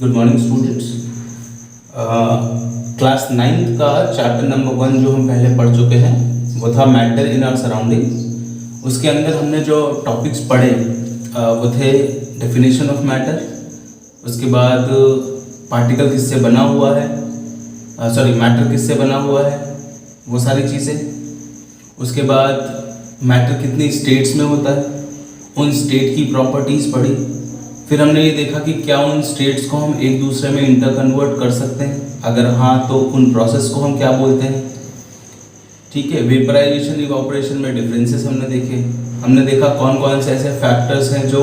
Good morning students. Class 9th का chapter number 1 जो हम पहले पढ़ चुके हैं वो था मैटर इन आवर सराउंडिंग। उसके अंदर हमने जो टॉपिक्स पढ़े वो थे डेफिनेशन ऑफ मैटर, उसके बाद पार्टिकल किससे बना हुआ है, मैटर किससे बना हुआ है, वो सारी चीज़ें। उसके बाद मैटर कितनी स्टेट्स में होता है, उन स्टेट की प्रॉपर्टीज़ पढ़ी। फिर हमने ये देखा कि क्या उन स्टेट्स को हम एक दूसरे में इंटर कन्वर्ट कर सकते हैं, अगर हाँ तो उन प्रोसेस को हम क्या बोलते हैं। ठीक है, वेपराइजेशन इवापोरेशन में डिफरेंसेस हमने देखे। हमने देखा कौन कौन से ऐसे फैक्टर्स हैं जो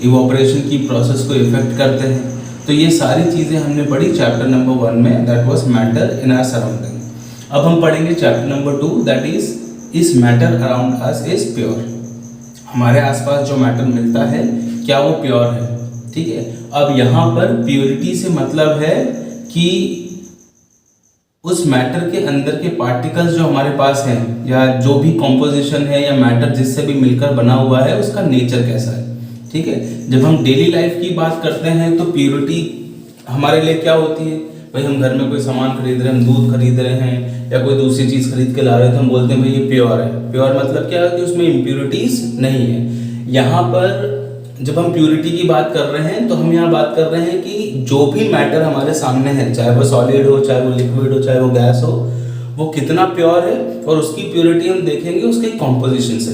इवापोरेशन की प्रोसेस को इफेक्ट करते हैं। तो ये सारी चीज़ें हमने पढ़ी चैप्टर नंबर 1 में, that was matter in our surrounding. अब हम पढ़ेंगे chapter number 2, that is matter around us is pure. हमारे आसपास जो मैटर मिलता है क्या वो प्योर है। ठीक है, अब यहाँ पर प्योरिटी से मतलब है कि उस मैटर के अंदर के पार्टिकल्स जो हमारे पास हैं या जो भी कॉम्पोजिशन है या मैटर जिससे भी मिलकर बना हुआ है उसका नेचर कैसा है। ठीक है, जब हम डेली लाइफ की बात करते हैं तो प्योरिटी हमारे लिए क्या होती है। भाई हम घर में कोई सामान खरीद रहे हैं, हम दूध खरीद रहे हैं या कोई दूसरी चीज़ खरीद के ला रहे हैं तो हम बोलते हैं भाई ये प्योर है। प्योर मतलब क्या है कि उसमें इम्प्योरिटीज नहीं है। यहाँ पर जब हम प्योरिटी की बात कर रहे हैं तो हम यहाँ बात कर रहे हैं कि जो भी मैटर हमारे सामने है, चाहे वो सॉलिड हो, चाहे वो लिक्विड हो, चाहे वो गैस हो, वो कितना प्योर है। और उसकी प्योरिटी हम देखेंगे उसके कॉम्पोजिशन से,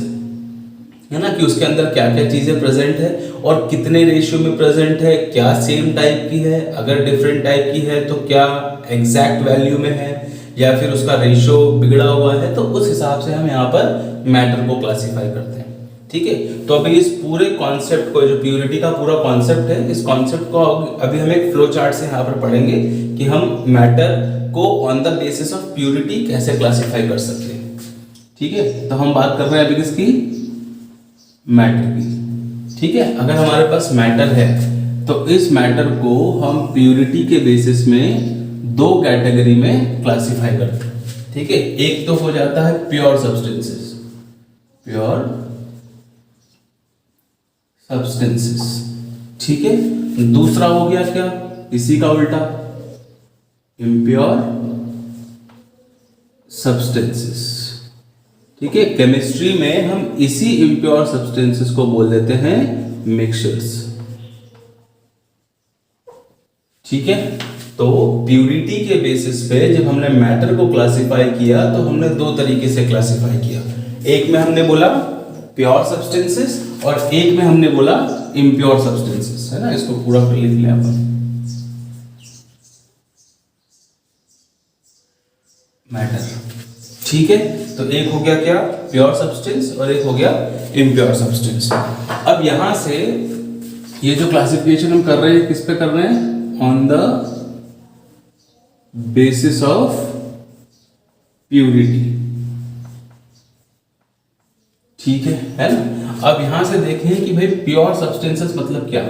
है ना, कि उसके अंदर क्या क्या चीज़ें प्रेजेंट है और कितने रेशियो में प्रेजेंट है, क्या सेम टाइप की है, अगर डिफरेंट टाइप की है तो क्या एग्जैक्ट वैल्यू में है या फिर उसका रेशियो बिगड़ा हुआ है। तो उस हिसाब से हम यहाँ पर मैटर को क्लासीफाई करते हैं। ठीक है, तो अभी इस पूरे कॉन्सेप्ट को, जो प्योरिटी का पूरा कॉन्सेप्ट है, इस कॉन्सेप्ट को अभी हम एक फ्लो चार्ट से यहाँ पर पढ़ेंगे कि हम मैटर को on the basis of purity कैसे क्लासीफाई कर सकते हैं। ठीक है, तो हम बात कर रहे हैं अभी किसकी, मैटर की। ठीक है, अगर हमारे पास मैटर है तो इस मैटर को हम प्योरिटी के बेसिस में दो कैटेगरी में क्लासीफाई करते हैं। ठीक है, एक तो हो जाता है प्योर सब्सटेंसेस, प्योर सब्सटेंसेस। ठीक है, दूसरा हो गया क्या, इसी का उल्टा, इम्प्योर सब्सटेंसेस। ठीक है, केमिस्ट्री में हम इसी इम्प्योर सब्सटेंसेस को बोल देते हैं मिक्सचर्स। ठीक है, तो प्यूरिटी के बेसिस पे जब हमने मैटर को क्लासिफाई किया तो हमने दो तरीके से क्लासिफाई किया। एक में हमने बोला प्योर सब्सटेंसेस और एक में हमने बोला इम्प्योर सब्सटेंसेस, है ना। इसको पूरा लिख लें अपन, मैटर। ठीक है, तो एक हो गया क्या, प्योर सब्सटेंस, और एक हो गया इम्प्योर सब्सटेंस। अब यहां से ये जो क्लासिफिकेशन हम कर रहे हैं किस पे कर रहे हैं, on the basis of purity. ठीक है ना। अब यहां से देखें कि भाई प्योर सब्सटेंसेस मतलब क्या।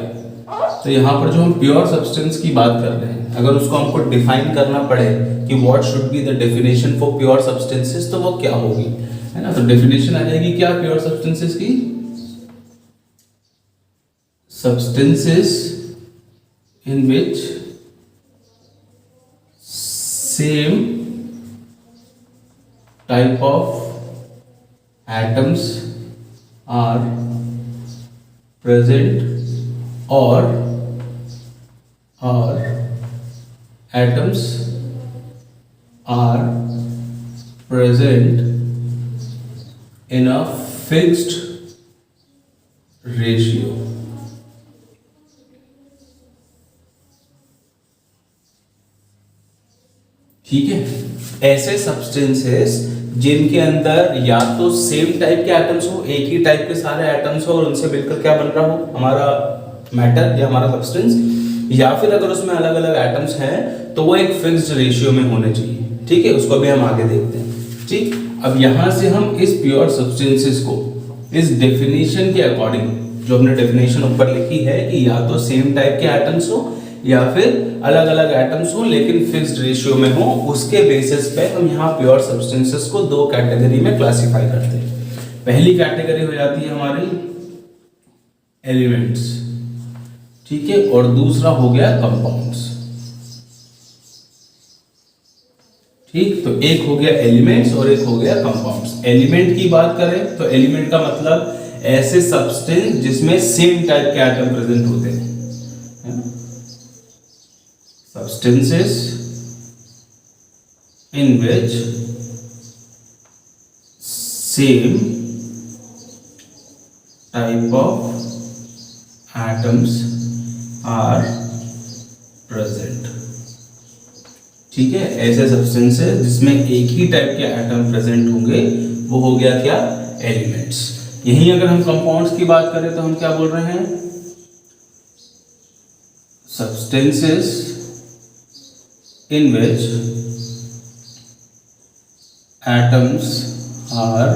तो यहाँ पर जो हम प्योर सब्सटेंस की बात कर रहे हैं, अगर उसको हमको डिफाइन करना पड़े कि what should be the definition for pure substances, तो वो क्या होगी, है ना। तो डेफिनेशन आ जाएगी क्या प्योर सब्सटेंसेस की, substances in which same type of atoms are present or atoms are present in a fixed ratio। ठीक है, ऐसे सब्सटेंसेस जिनके अंदर या तो सेम टाइप के एटम्स हो, एक ही टाइप के सारे एटम्स हो और उनसे मिलकर क्या बन रहा हो हमारा मैटर या हमारा सब्सटेंस, या फिर अगर उसमें अलग अलग एटम्स हैं तो वो एक फिक्स्ड रेशियो में होने चाहिए। ठीक है, उसको भी हम आगे देखते हैं। ठीक, अब यहां से हम इस प्योर सब्सटेंसेस को इस डेफिनेशन के अकॉर्डिंग, जो हमने डेफिनेशन ऊपर लिखी है कि या तो सेम टाइप के एटम्स हो या फिर अलग अलग एटम्स हो लेकिन फिक्स्ड रेशियो में हो, उसके बेसिस पे हम यहाँ प्योर सब्सटेंसेस को दो कैटेगरी में क्लासिफाई करते हैं। पहली कैटेगरी हो जाती है हमारी एलिमेंट्स। ठीक है, और दूसरा हो गया कंपाउंड्स। ठीक, तो एक हो गया एलिमेंट्स और एक हो गया कंपाउंड्स। एलिमेंट की बात करें तो एलिमेंट का मतलब ऐसे सब्सटेंस जिसमें सेम टाइप के एटम प्रेजेंट होते हैं, substances in which same type of atoms are present. ठीक है, ऐसे सब्सटेंसेस जिसमें एक ही टाइप के एटम प्रेजेंट होंगे वो हो गया क्या, एलिमेंट्स। यहीं अगर हम कंपाउंड्स की बात करें तो हम क्या बोल रहे हैं, substances in which atoms are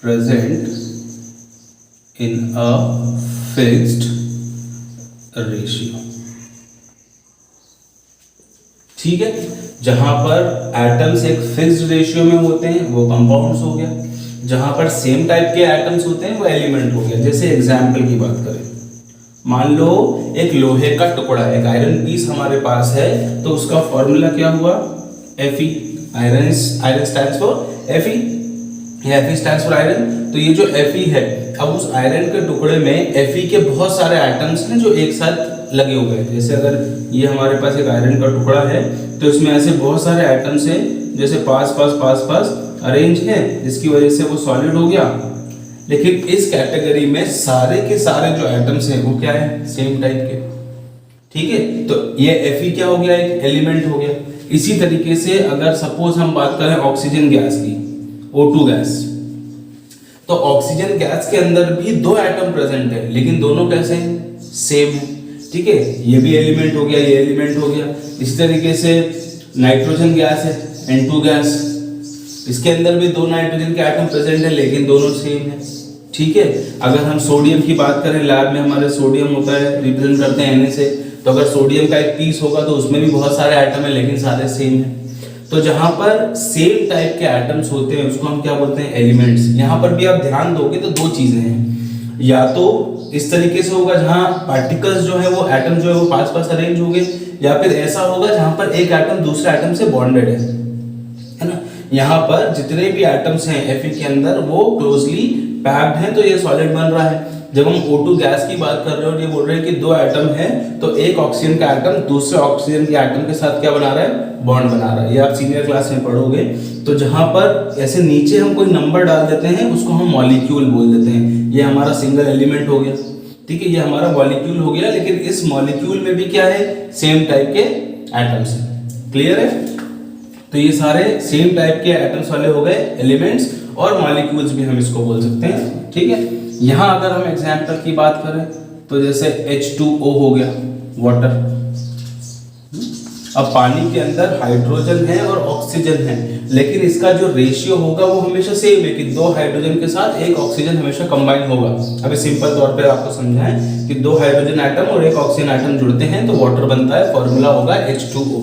present in a fixed ratio. ठीक है, जहां पर एटम्स एक फिक्स्ड रेशियो में होते हैं वो कंपाउंड्स हो गया, जहां पर सेम टाइप के एटम्स होते हैं वो एलिमेंट हो गया। जैसे एग्जांपल की बात करें, मान लो एक लोहे का टुकड़ा, एक आयरन पीस हमारे पास है, तो उसका फॉर्मूला क्या हुआ, Fe। Iron stands for Fe, Fe stands for iron. तो ये जो Fe है, अब उस आयरन के टुकड़े में Fe के बहुत सारे एटम्स हैं जो एक साथ लगे हुए हैं। जैसे अगर ये हमारे पास एक आयरन का टुकड़ा है तो इसमें ऐसे बहुत सारे एटम्स हैं, जैसे पास पास अरेंज हैं, जिसकी वजह से वो सॉलिड हो गया। लेकिन इस कैटेगरी में सारे के सारे जो एटम्स हैं वो क्या है, सेम टाइप के। ठीक है, तो ये Fe क्या हो गया, एक एलिमेंट हो गया। इसी तरीके से अगर सपोज हम बात करें ऑक्सीजन गैस की, O2 गैस, तो ऑक्सीजन गैस के अंदर भी दो एटम प्रेजेंट है, लेकिन दोनों कैसे सेम है। ठीक है, ये भी एलिमेंट हो गया, ये एलिमेंट हो गया। इसी तरीके से नाइट्रोजन गैस है, N2 गैस, इसके अंदर भी दो नाइट्रोजन के एटम प्रेजेंट है, लेकिन दोनों सेम है। ठीक है, अगर हम सोडियम की बात करें, लैब में हमारे सोडियम होता है, रिप्रेजेंट करते हैं Na से, तो अगर सोडियम का एक पीस होगा तो उसमें भी बहुत सारे एटम है, लेकिन सारे सेम है। तो जहां पर सेम टाइप के एटम्स होते हैं उसको हम क्या बोलते हैं, एलिमेंट्स। यहां पर भी आप ध्यान दोगे तो दो चीजें हैं, या तो इस तरीके से होगा जहां पार्टिकल्स जो है वो एटम जो है वो पास पास अरेंज होंगे, या फिर ऐसा होगा जहां पर एक एटम दूसरे एटम से बॉन्डेड है ना। यहाँ पर जितने भी एटम्स हैं Fe के अंदर वो क्लोजली पैक्ड हैं, तो ये सॉलिड बन रहा है। जब हम O2 गैस की बात कर रहे हो, ये बोल रहे हैं कि दो एटम है, तो एक ऑक्सीजन का एटम दूसरे ऑक्सीजन के एटम के साथ क्या बना रहा है, बॉन्ड बना रहा है। ये आप सीनियर क्लास में पढ़ोगे। तो जहां पर ऐसे नीचे हम कोई नंबर डाल देते हैं उसको हम मॉलिक्यूल बोल देते हैं। ये हमारा सिंगल एलिमेंट हो गया। ठीक है, ये हमारा मॉलिक्यूल हो गया, लेकिन इस मॉलिक्यूल में भी क्या है, सेम टाइप के एटम्स हैं। क्लियर है, तो ये सारे सेम टाइप के एटम्स वाले हो गए एलिमेंट्स, और मॉलिक्यूल्स भी हम इसको बोल सकते हैं। ठीक है, यहां अगर हम एग्जांपल की बात करें तो जैसे H2O हो गया, वाटर। अब पानी के अंदर हाइड्रोजन है और ऑक्सीजन है, लेकिन इसका जो रेशियो होगा वो हमेशा सेम है कि दो हाइड्रोजन के साथ एक ऑक्सीजन हमेशा कंबाइन होगा। अभी सिंपल तौर पे आपको समझाएं कि दो हाइड्रोजन एटम और एक ऑक्सीजन एटम जुड़ते हैं तो वाटर बनता है, फॉर्मूला होगा H2O।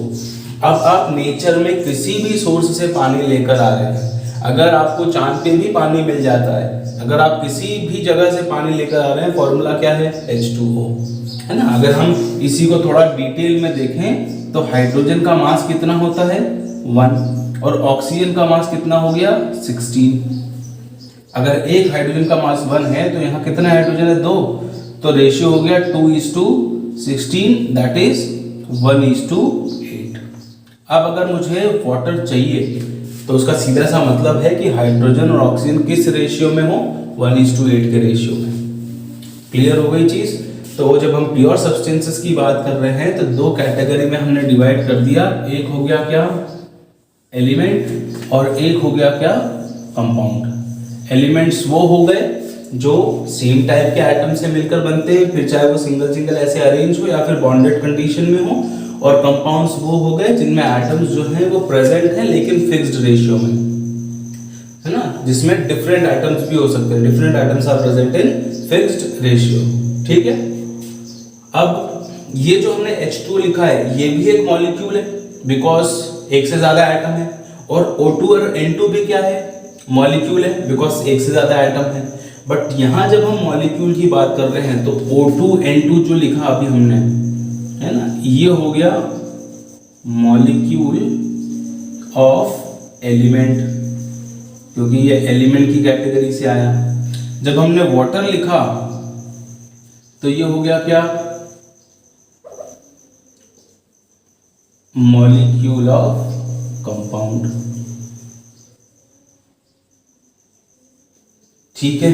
अब आप नेचर में किसी भी सोर्स से पानी लेकर आ रहे हैं, अगर आपको चांद पे भी पानी मिल जाता है, अगर आप किसी भी जगह से पानी लेकर आ रहे हैं, फॉर्मूला क्या है, H2O, है ना। अगर हम इसी को थोड़ा डिटेल में देखें तो हाइड्रोजन का मास कितना होता है, 1, और ऑक्सीजन का मास कितना हो गया, 16। अगर एक हाइड्रोजन का मास 1 है तो यहाँ कितना हाइड्रोजन है, 2, तो रेशियो हो गया 2:16, दैट इज 1:8। अब अगर मुझे वाटर चाहिए तो उसका सीधा सा मतलब है कि हाइड्रोजन और ऑक्सीजन किस रेशियो में हो, 1:8 के रेशियो में। क्लियर हो गई चीज। तो जब हम प्योर सब्सटेंसेस की बात कर रहे हैं तो दो कैटेगरी में हमने डिवाइड कर दिया, एक हो गया क्या, एलिमेंट, और एक हो गया क्या, कंपाउंड। एलिमेंट्स वो हो गए जो सेम टाइप के एटम से मिलकर बनते हैं, फिर चाहे वो सिंगल सिंगल ऐसे अरेंज हो या फिर बॉन्डेड कंडीशन में हो, और कंपाउंड्स वो हो गए जिनमें एटम्स जो हैं वो प्रेजेंट हैं लेकिन फिक्स्ड रेशियो में, है ना, जिसमें डिफरेंट एटम्स भी हो सकते हैं, different atoms are present in fixed ratio. ठीक है, अब ये जो हमने H2 लिखा है ये भी एक मॉलिक्यूल है, बिकॉज एक से ज्यादा एटम है, और O2 और N2 भी क्या है, मॉलिक्यूल है, बिकॉज एक से ज्यादा एटम है। बट यहाँ जब हम मॉलिक्यूल की बात कर रहे हैं तो O2N2 जो लिखा अभी हमने, है ना, ये हो गया मॉलिक्यूल ऑफ एलिमेंट, क्योंकि ये एलिमेंट की कैटेगरी से आया। जब हमने वाटर लिखा तो ये हो गया क्या, मॉलिक्यूल ऑफ कंपाउंड। ठीक है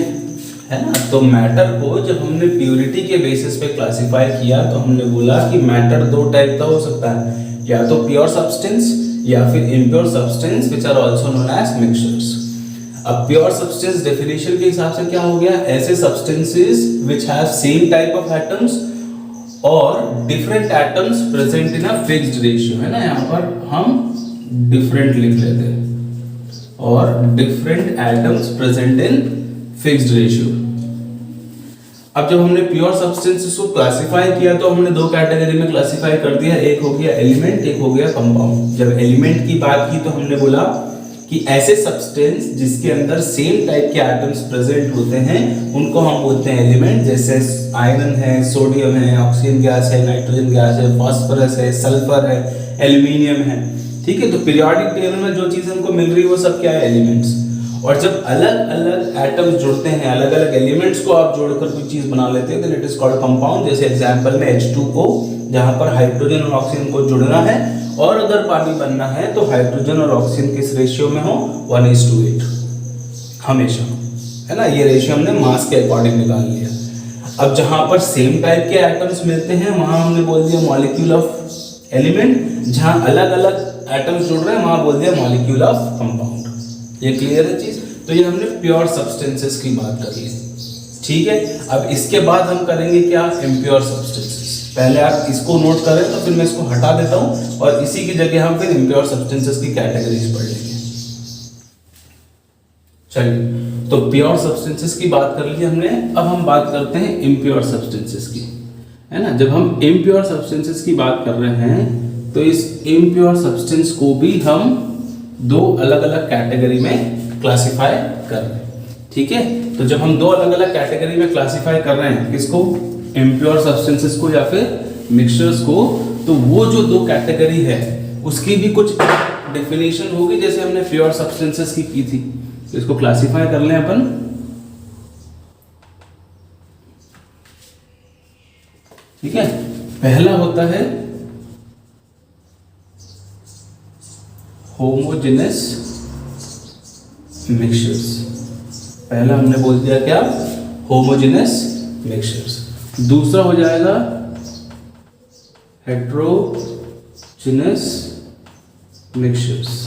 ना। तो मैटर को जब हमने प्योरिटी के बेसिस पे क्लासिफाई किया तो हमने बोला कि मैटर दो टाइप का हो सकता है, या तो प्योर सब्सटेंस या फिर impure substance which are also known as mixtures. अब प्योर सब्सटेंस डेफिनेशन के हिसाब से क्या हो गया, ऐसे substances which have same type of atoms और different atoms present in a fixed ratio, है ना। यहाँ पर हम डिफरेंट लिख लेते हैं, और different atoms present in fixed ratio. अब जब हमने प्योर सब्सटेंसेस को क्लासिफाई किया तो हमने दो कैटेगरी में क्लासिफाई कर दिया, एक हो गया एलिमेंट, एक हो गया कंपाउंड। जब एलिमेंट की बात की तो हमने बोला कि ऐसे सब्सटेंस जिसके अंदर सेम टाइप के एटम्स प्रेजेंट होते हैं उनको हम बोलते हैं एलिमेंट, जैसे आयरन है, सोडियम है, ऑक्सीजन गैस है, नाइट्रोजन गैस है, फास्फोरस है, सल्फर है, एल्यूमिनियम है। ठीक है, तो पीरियोडिक टेबल में जो चीज़ हमको मिल रही है वो सब क्या है, एलिमेंट्स। और जब अलग अलग एटम्स जुड़ते हैं, अलग अलग एलिमेंट्स को आप जोड़कर कोई चीज़ बना लेते हैं तो इट इज कॉल्ड कंपाउंड। जैसे एग्जांपल में H2O, जहाँ पर हाइड्रोजन और ऑक्सीजन को जुड़ना है, और अगर पानी बनना है तो हाइड्रोजन और ऑक्सीजन किस रेशियो में हो, 1:8 हमेशा, है ना। ये रेशियो हमने मास के अकॉर्डिंग निकाल लिया। अब जहाँ पर सेम टाइप के एटम्स मिलते हैं वहाँ हमने बोल दिया मॉलिक्यूल ऑफ एलिमेंट, जहाँ अलग अलग एटम्स जुड़ रहे हैं वहाँ बोल दिया मॉलिक्यूल ऑफ कंपाउंड। ये क्लियर है चीज। तो ये हमने प्योर सब्सटेंसेस की बात कर ली। ठीक है, अब इसके बाद हम करेंगे क्या, इम्प्योर सब्सटेंसेस। पहले आप इसको नोट करें तो फिर मैं इसको हटा देता हूं और इसी की जगह हम फिर इम्प्योर सब्सटेंसेस की कैटेगरीज पढ़ लेंगे। चलिए, तो प्योर सब्सटेंसेस की बात कर ली हमने, अब हम बात करते हैं इम्प्योर सब्सटेंसेस की, है ना। जब हम इम्प्योर सब्सटेंसेस की बात कर रहे हैं तो इस इम्प्योर सब्सटेंस को भी हम दो अलग अलग कैटेगरी में क्लासिफाई कर रहे हैं। ठीक है, तो जब हम दो अलग अलग कैटेगरी में क्लासिफाई कर रहे हैं, किसको, इम्प्योर सब्सटेंसेस को या फिर मिक्सचर्स को, तो वो जो दो कैटेगरी है उसकी भी कुछ डेफिनेशन होगी जैसे हमने प्योर सब्सटेंसेस की थी। तो इसको क्लासिफाई कर लें अपन। ठीक है, पहला होता है होमोजेनस मिक्सचर्स। पहला हमने बोल दिया क्या, होमोजेनस मिक्सचर्स। दूसरा हो जाएगा हेट्रोजेनस मिक्सचर्स।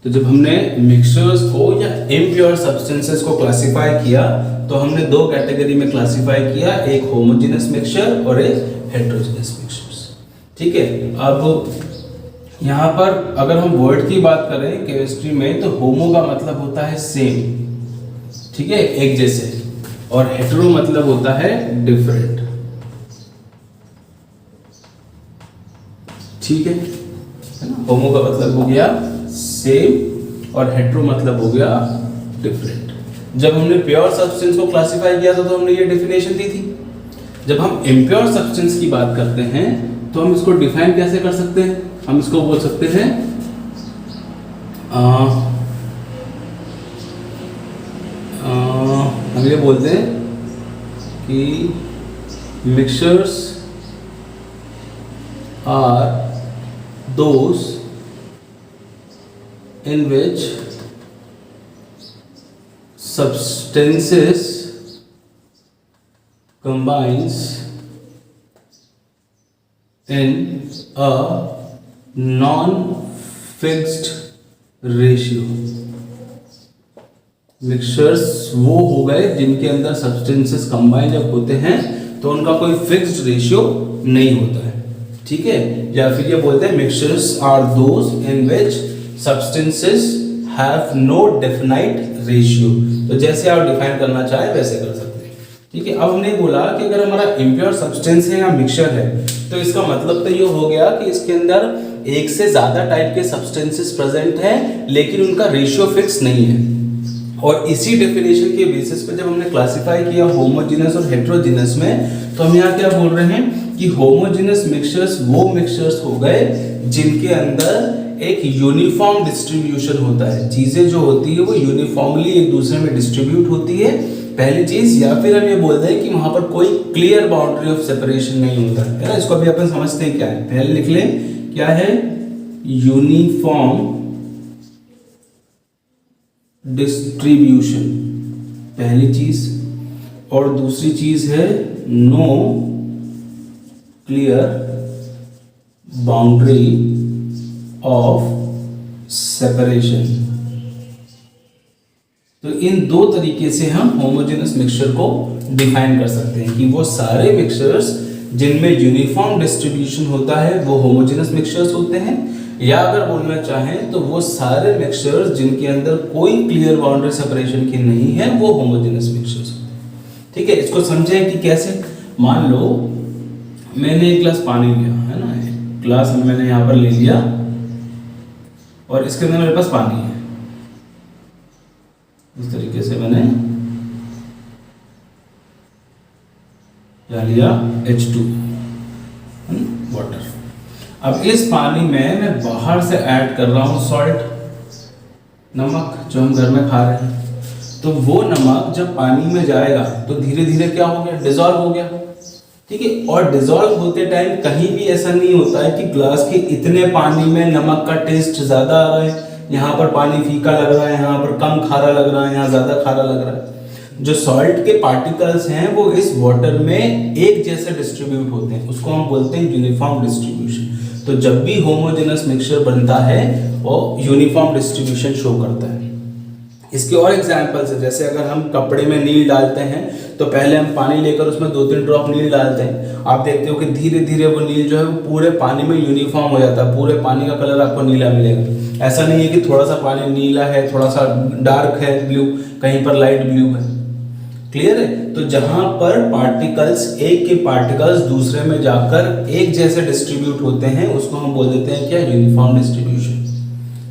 तो जब हमने मिक्सचर्स को या इम्प्योर सब्सटेंसेस को क्लासिफाई किया तो हमने दो कैटेगरी में क्लासिफाई किया, एक होमोजेनस मिक्सचर और एक हेट्रोजेनस मिक्सचर्स। ठीक है, अब यहाँ पर अगर हम वर्ड की बात करें केमिस्ट्री में तो होमो का मतलब होता है सेम, ठीक है, एक जैसे, और हेटेरो मतलब होता है डिफरेंट। ठीक है ना, होमो का मतलब हो गया सेम और हेटेरो मतलब हो गया डिफरेंट। जब हमने प्योर सब्सटेंस को क्लासिफाई किया था तो हमने ये डेफिनेशन दी थी। जब हम इम्प्योर सब्सटेंस की बात करते हैं तो हम इसको डिफाइन कैसे कर सकते हैं, हम इसको बोल सकते हैं हम ये बोलते हैं कि mixtures are those in which substances combines in a non-fixed ratio। Mixtures वो हो गए जिनके अंदर सब्सटेंसेस कंबाइन जब होते हैं तो उनका कोई फिक्स्ड रेशियो नहीं होता है। ठीक है, या फिर ये बोलते हैं mixtures are those in which substances have no definite ratio. तो जैसे आप डिफाइन करना चाहे वैसे कर सकते हैं। ठीक है, अब हमने बोला कि अगर हमारा इम्प्योर सब्सटेंस है या मिक्सचर है तो इसका मतलब तो ये हो गया कि इसके अंदर एक से ज्यादा टाइप के सब्सटेंसेस प्रेजेंट हैं लेकिन उनका रेशियो फिक्स नहीं है। और इसी डेफिनेशन के बेसिस पे जब हमने क्लासिफाई किया होमोजेनस और हेट्रोजेनस में, तो हम यहाँ क्या बोल रहे हैं कि होमोजेनस मिक्सचर्स वो मिक्सचर्स हो गए जिनके अंदर एक यूनिफॉर्म डिस्ट्रीब्यूशन होता है, चीजें जो होती है वो यूनिफॉर्मली एक दूसरे में डिस्ट्रीब्यूट होती है, पहली चीज। या फिर हम ये बोलते हैं कि वहां पर कोई क्लियर बाउंड्री ऑफ सेपरेशन नहीं होता है ना। इसको भी अपन समझते हैं क्या है, पहले लिख लें क्या है, यूनिफॉर्म डिस्ट्रीब्यूशन पहली चीज, और दूसरी चीज है no clear boundary of separation. तो इन दो तरीके से हम होमोजेनस मिक्सचर को डिफाइन कर सकते हैं कि वो सारे मिक्सचर्स जिनमें यूनिफॉर्म डिस्ट्रीब्यूशन होता है वो होमोजेनस मिक्सचर्स होते हैं, या अगर बोलना चाहें तो वो सारे मिक्सचर्स जिनके अंदर कोई क्लियर बाउंड्री सेपरेशन की नहीं है वो होमोजेनस मिक्सचर्स होते हैं। ठीक है, इसको समझें कि कैसे। मान लो मैंने एक गिलास पानी लिया है ना, एक गिलास मैंने यहाँ पर ले लिया और इसके अंदर मेरे पास पानी है, इस तरीके से मैंने क्या लिया, H2 वाटर। अब इस पानी में मैं बाहर से ऐड कर रहा हूं सॉल्ट, नमक जो हम घर में खा रहे हैं। तो वो नमक जब पानी में जाएगा तो धीरे धीरे क्या हो गया, डिसॉल्व हो गया। ठीक है, और डिसॉल्व होते टाइम कहीं भी ऐसा नहीं होता है कि ग्लास के इतने पानी में नमक का टेस्ट ज्यादा आ रहा है, यहाँ पर पानी फीका लग रहा है, यहाँ पर कम खारा लग रहा है, यहाँ ज्यादा खारा लग रहा है। जो सॉल्ट के पार्टिकल्स हैं वो इस वाटर में एक जैसे डिस्ट्रीब्यूट होते हैं, उसको हम बोलते हैं यूनिफॉर्म डिस्ट्रीब्यूशन। तो जब भी होमोजेनस मिक्सचर बनता है वो यूनिफॉर्म डिस्ट्रीब्यूशन शो करता है। इसके और एग्जांपल्स है, जैसे अगर हम कपड़े में नील डालते हैं तो पहले हम पानी लेकर उसमें 2-3 ड्रॉप नील डालते हैं, आप देखते हो कि धीरे धीरे वो नील जो है वो पूरे पानी में यूनिफॉर्म हो जाता है, पूरे पानी का कलर आपको नीला मिलेगा। ऐसा नहीं है कि थोड़ा सा पानी नीला है, थोड़ा सा डार्क है ब्लू, कहीं पर लाइट ब्लू है। क्लियर है? तो जहां पर पार्टिकल्स, एक के पार्टिकल्स दूसरे में जाकर एक जैसे डिस्ट्रीब्यूट होते हैं उसको हम बोल देते हैं क्या, यूनिफॉर्म डिस्ट्रीब्यूशन।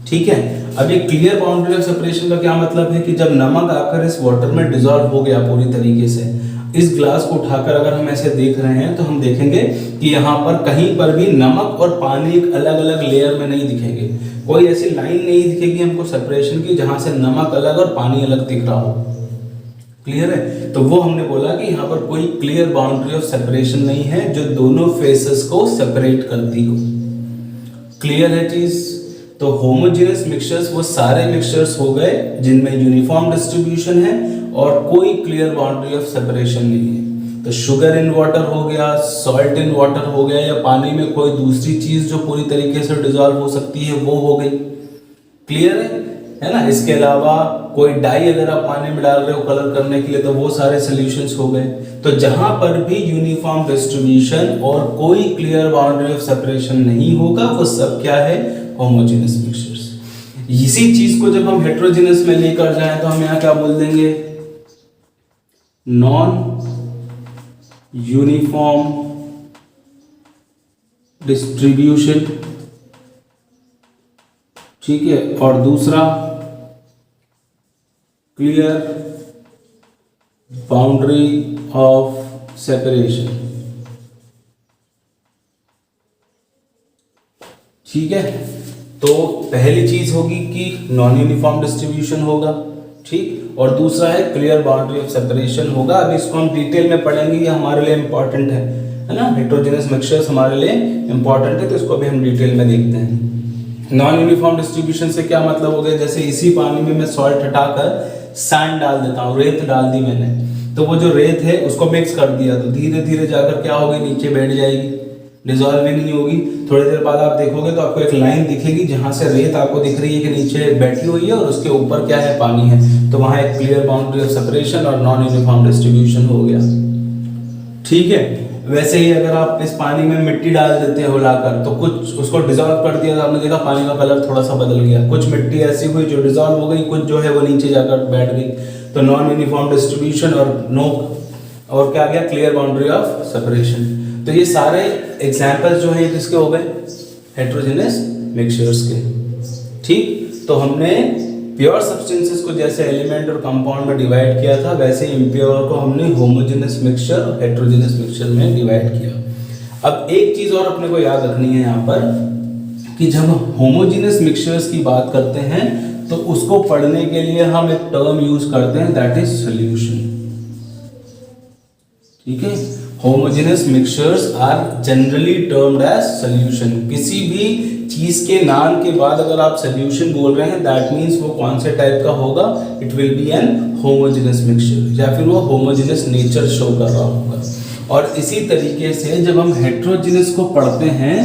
ठीक है, अब ये क्लियर बाउंड्री ऑफ सेपरेशन का क्या मतलब है कि जब नमक आकर इस वाटर में डिसॉल्व हो गया पूरी तरीके से, इस ग्लास को उठाकर अगर हम ऐसे देख रहे हैं तो हम देखेंगे कि यहाँ पर कहीं पर भी नमक और पानी एक अलग अलग लेयर में नहीं दिखेंगे, कोई ऐसी लाइन नहीं दिखेगी हमको सेपरेशन की जहां से नमक अलग और पानी अलग दिख रहा हो। क्लियर है? तो वो हमने बोला कि यहाँ पर कोई क्लियर बाउंड्री ऑफ सेपरेशन नहीं है जो दोनों फेसेस को सेपरेट करती हो। क्लियर है चीज? तो होमोजेनस मिक्सचर्स वो सारे मिक्सचर्स हो गए जिनमें यूनिफॉर्म डिस्ट्रीब्यूशन है और कोई क्लियर बाउंड्री ऑफ सेपरेशन नहीं है। तो शुगर इन वाटर हो गया, सॉल्ट इन वाटर हो गया, या पानी में कोई दूसरी चीज जो पूरी तरीके से डिसॉल्व हो सकती है वो हो गई। क्लियर है ना? इसके अलावा कोई डाई अगर आप पानी में डाल रहे हो कलर करने के लिए तो वो सारे सॉल्यूशंस हो गए। तो जहां पर भी यूनिफॉर्म डिस्ट्रीब्यूशन और कोई क्लियर बाउंड्री ऑफ सेपरेशन नहीं होगा वो सब क्या है, होमोजेनस मिक्सचर्स। इसी चीज को जब हम हेट्रोजेनस में लेकर जाएं तो हम यहाँ क्या बोल देंगे, नॉन यूनिफॉर्म डिस्ट्रीब्यूशन। ठीक है, और दूसरा क्लियर बाउंड्री ऑफ सेपरेशन। ठीक है, तो पहली चीज होगी कि नॉन यूनिफॉर्म डिस्ट्रीब्यूशन होगा, ठीक, और दूसरा है क्लियर बाउंड्री ऑफ सेपरेशन होगा। अभी इसको हम डिटेल में पढ़ेंगे, ये हमारे लिए इंपॉर्टेंट है ना, हेट्रोजेनस मिक्सचर्स हमारे लिए इंपॉर्टेंट है, तो इसको भी हम डिटेल में देखते हैं। नॉन यूनिफॉर्म डिस्ट्रीब्यूशन से क्या मतलब हो गया, जैसे इसी पानी में मैं सॉल्ट हटाकर सैंड डाल देता हूँ, रेत डाल दी मैंने, तो वो जो रेत है उसको मिक्स कर दिया तो धीरे धीरे जाकर क्या होगी, नीचे बैठ जाएगी, डिसॉल्व ही नहीं होगी। थोड़ी देर बाद आप देखोगे तो आपको एक लाइन दिखेगी जहां से रेत आपको दिख रही है कि नीचे बैठी हुई है और उसके ऊपर क्या है, पानी है। तो वहां एक क्लियर बाउंड्री ऑफ सेपरेशन और नॉन यूनिफॉर्म डिस्ट्रीब्यूशन हो गया। ठीक है, वैसे ही अगर आप इस पानी में मिट्टी डाल देते हो लाकर तो कुछ उसको डिसॉल्व कर दिया तो आपने देखा पानी का कलर थोड़ा सा बदल गया, कुछ मिट्टी ऐसी हुई जो डिसॉल्व हो गई, कुछ जो है वो नीचे जाकर बैठ गई। तो नॉन यूनिफॉर्म डिस्ट्रीब्यूशन और क्या गया, क्लियर बाउंड्री ऑफ सेपरेशन। तो ये सारे एग्जाम्पल्स जो है किसके हो गए, हेट्रोजेनस मिक्सचर्स के। ठीक, तो हमने प्योर सब्सटेंसेस को जैसे एलिमेंट और कंपाउंड में डिवाइड किया था, वैसे इम्प्योर को हमने होमोजेनस मिक्सचर और हेटेरोजेनस मिक्सचर में डिवाइड किया। अब एक चीज और अपने को याद रखनी है यहाँ पर कि जब होमोजेनस मिक्सचर्स की बात करते हैं तो उसको पढ़ने के लिए हम एक टर्म यूज करते हैं, दैट इज सॉल्यूशन। ठीक है, homogeneous mixtures are generally termed as solution. किसी भी चीज के नाम के बाद अगर आप सॉल्यूशन बोल रहे हैं, दैट मींस वो कौन से टाइप का होगा, it will be an homogeneous mixture, या फिर वो होमोजेनस नेचर शो कर रहा होगा। और इसी तरीके से जब हम हेटेरोजेनस को पढ़ते हैं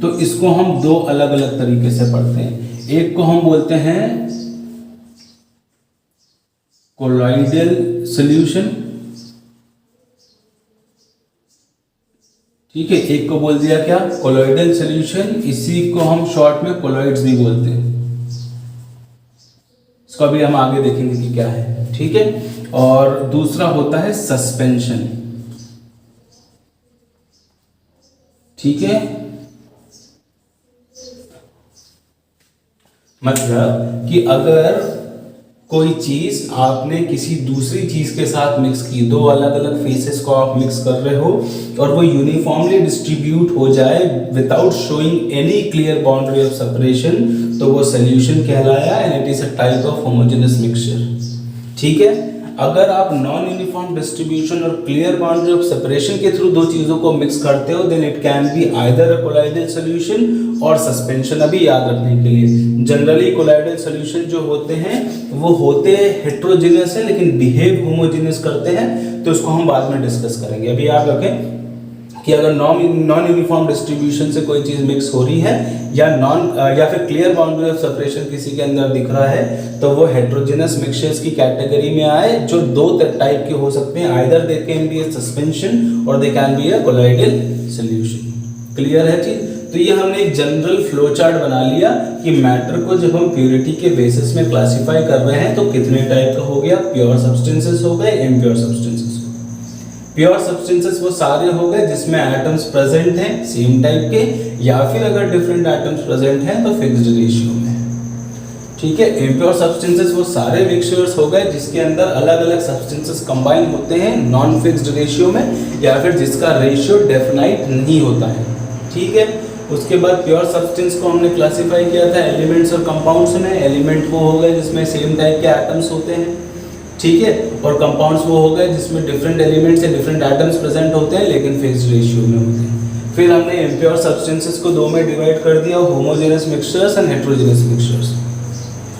तो इसको हम दो अलग अलग तरीके से पढ़ते हैं। एक को हम बोलते हैं कोलॉइडल सॉल्यूशन, ठीक है, एक को बोल दिया क्या, कोलॉइडल सॉल्यूशन। इसी को हम शॉर्ट में कोलॉइड्स भी बोलते हैं। इसको अभी हम आगे देखेंगे कि क्या है, ठीक है। और दूसरा होता है सस्पेंशन, ठीक है। मतलब कि अगर कोई चीज आपने किसी दूसरी चीज के साथ मिक्स की, दो अलग अलग फेसेस को आप मिक्स कर रहे हो और वो यूनिफॉर्मली डिस्ट्रीब्यूट हो जाए without showing any clear boundary of separation, तो वो सॉल्यूशन कहलाया and it is a type of homogeneous mixture. ठीक है, अगर आप नॉन यूनिफॉर्म डिस्ट्रीब्यूशन और क्लियर बाउंड्री ऑफ सेपरेशन के थ्रू दो चीजों को मिक्स करते हो, then it can be either a colloidal solution और सस्पेंशन। अभी याद रखने के लिए जनरली कोलाइडल सॉल्यूशन जो होते हैं वो होते हेटेरोजेनस है लेकिन बिहेव होमोजेनस करते हैं, तो उसको हम बाद में डिस्कस करेंगे। अभी याद रखें कि अगर नॉन यूनिफॉर्म डिस्ट्रीब्यूशन से कोई चीज मिक्स हो रही है या फिर क्लियर बाउंड्री ऑफ सेपरेशन किसी के अंदर दिख रहा है, तो वो हेटेरोजेनस मिक्सचर्स की कैटेगरी में आए, जो दो टाइप के हो सकते हैं, either they can be a suspension और they can be a colloidal solution. Clear है चीज? तो ये हमने एक जनरल फ्लो चार्ट बना लिया कि मैटर को जब हम प्योरिटी के बेसिस में क्लासिफाई कर रहे हैं तो कितने टाइप का हो गया, प्योर सब्सटेंसेस हो गए, इम्प्योर सब्सटेंसेस। प्योर सब्सटेंसेस वो सारे हो गए जिसमें एटम्स प्रेजेंट हैं सेम टाइप के, या फिर अगर डिफरेंट एटम्स प्रेजेंट हैं तो फिक्स्ड रेशियो में। ठीक है, इम्प्योर सब्सटेंसेस वो सारे मिक्सचर्स हो गए जिसके अंदर अलग अलग सब्सटेंसेस कंबाइन होते हैं नॉन फिक्स्ड रेशियो में, या फिर जिसका रेशियो डेफिनाइट नहीं होता है। ठीक है, उसके बाद प्योर सब्सटेंस को हमने क्लासिफाई किया था एलिमेंट्स और कंपाउंड्स में। एलिमेंट वो हो गए जिसमें सेम टाइप के एटम्स होते हैं, ठीक है, और कंपाउंड्स वो हो गए जिसमें डिफरेंट एलिमेंट्स या डिफरेंट एटम्स प्रेजेंट होते हैं लेकिन फिक्स्ड रेशियो में होते हैं। फिर हमने इम्प्योर सब्सटेंसेस को दो में डिवाइड कर दिया, homogeneous mixtures and heterogeneous mixtures.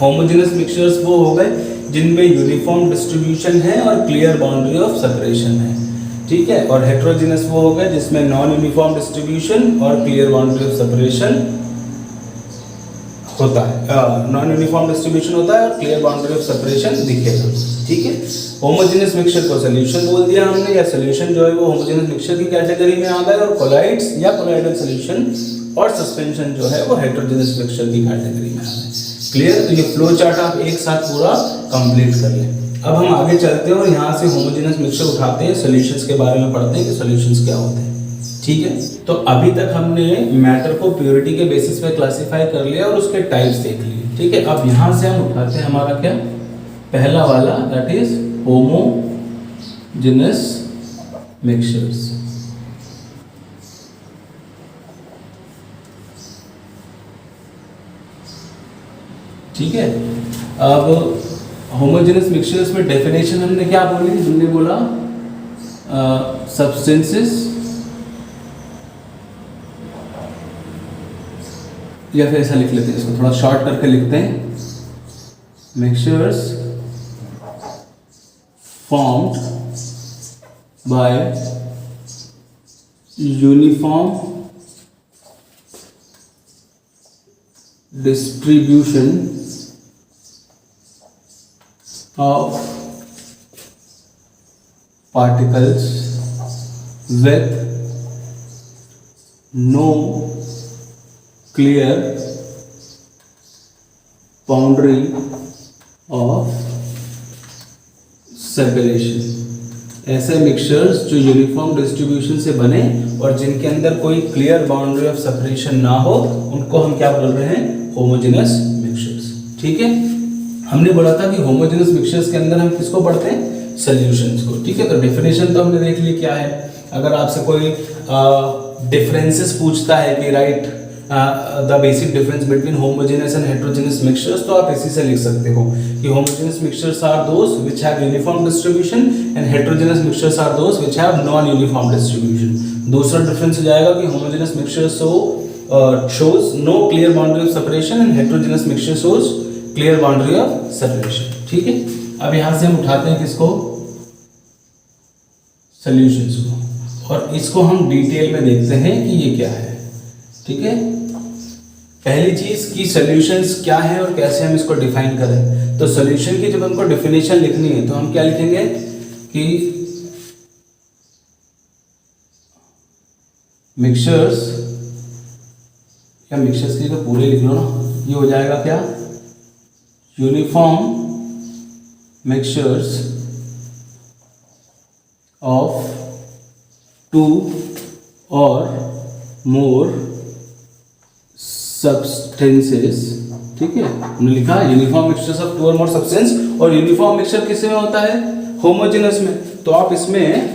Homogeneous mixtures वो हो गए जिनमें यूनिफॉर्म डिस्ट्रीब्यूशन है और क्लियर बाउंड्री ऑफ सेपरेशन है, ठीक है, और हेटेरोजेनस वो हो गए जिसमें नॉन यूनिफॉर्म डिस्ट्रीब्यूशन और क्लियर बाउंड्री ऑफ सेपरेशन होता है, नॉन यूनिफॉर्म डिस्ट्रीब्यूशन होता है और क्लियर बाउंड्री ऑफ सेपरेशन दिखेगा। ठीक है, होमोजेनस मिक्सचर को सॉल्यूशन बोल दिया हमने, या सॉल्यूशन जो है वो होमोजेनस मिक्सचर की कैटेगरी में आ गया, और कोलाइड्स या कोलाइडल सॉल्यूशन और सस्पेंशन जो है वो हेटेरोजेनस मिक्सचर की कैटेगरी में आ गए। क्लियर? तो ये फ्लो चार्ट आप एक साथ पूरा कंप्लीट कर लें। अब हम आगे चलते हैं और यहाँ से होमोजेनस मिक्सचर उठाते हैं, सॉल्यूशंस के बारे में पढ़ते हैं कि सॉल्यूशंस क्या होते हैं। ठीक है, तो अभी तक हमने मैटर को प्योरिटी के बेसिस पे क्लासिफाई कर लिया और उसके टाइप्स देख लिए। ठीक है, अब यहाँ से हम उठाते हैं हमारा क्या, पहला वाला, दैट इज होमोजेनस मिक्सचर्स। ठीक है, अब होमोजेनस मिक्सचर्स में डेफिनेशन हमने क्या बोली, हमने बोला सब्सटेंसेस, या फिर ऐसा लिख लेते हैं, इसको थोड़ा शॉर्ट करके लिखते हैं, mixtures formed by uniform distribution of particles with no clear boundary of separation. ऐसे मिक्सचर्स जो यूनिफॉर्म डिस्ट्रीब्यूशन से बने और जिनके अंदर कोई क्लियर बाउंड्री ऑफ सेपरेशन ना हो, उनको हम क्या बोल रहे हैं, होमोजेनस मिक्सचर्स। ठीक है, हमने बोला था कि होमोजेनस मिक्सचर्स के अंदर हम किसको पढ़ते हैं, सॉल्यूशंस को। ठीक है, तो डेफिनेशन तो हमने देख ली क्या है। अगर आपसे कोई डिफरेंसेस पूछता है कि write the basic difference between homogeneous and heterogeneous mixtures, तो आप इसी से लिख सकते हो कि homogeneous mixtures are those which have uniform distribution and heterogeneous mixtures are those which have non uniform distribution. दूसरा डिफरेंस हो जाएगा कि homogeneous mixture shows no clear boundary of separation and heterogeneous mixture shows clear boundary of separation। ठीक है, अब यहां से हम उठाते हैं किसको, सॉल्यूशंस को, और इसको हम डिटेल में देखते हैं कि ये क्या है। ठीक है, पहली चीज कि सॉल्यूशंस क्या है और कैसे हम इसको डिफाइन करें। तो सॉल्यूशन की जब हमको डेफिनेशन लिखनी है तो हम क्या लिखेंगे कि मिक्सचर्स, या मिक्सचर्स की तो पूरे लिख लो ना, ये हो जाएगा क्या, यूनिफॉर्म मिक्सचर्स ऑफ टू और मोर सब्सटेंसेस। ठीक है, हमने लिखा यूनिफॉर्म मिक्सचर्स ऑफ टू और मोर सब्सटेंस, और यूनिफॉर्म मिक्सचर किस में होता है, होमोजेनस में। तो आप इसमें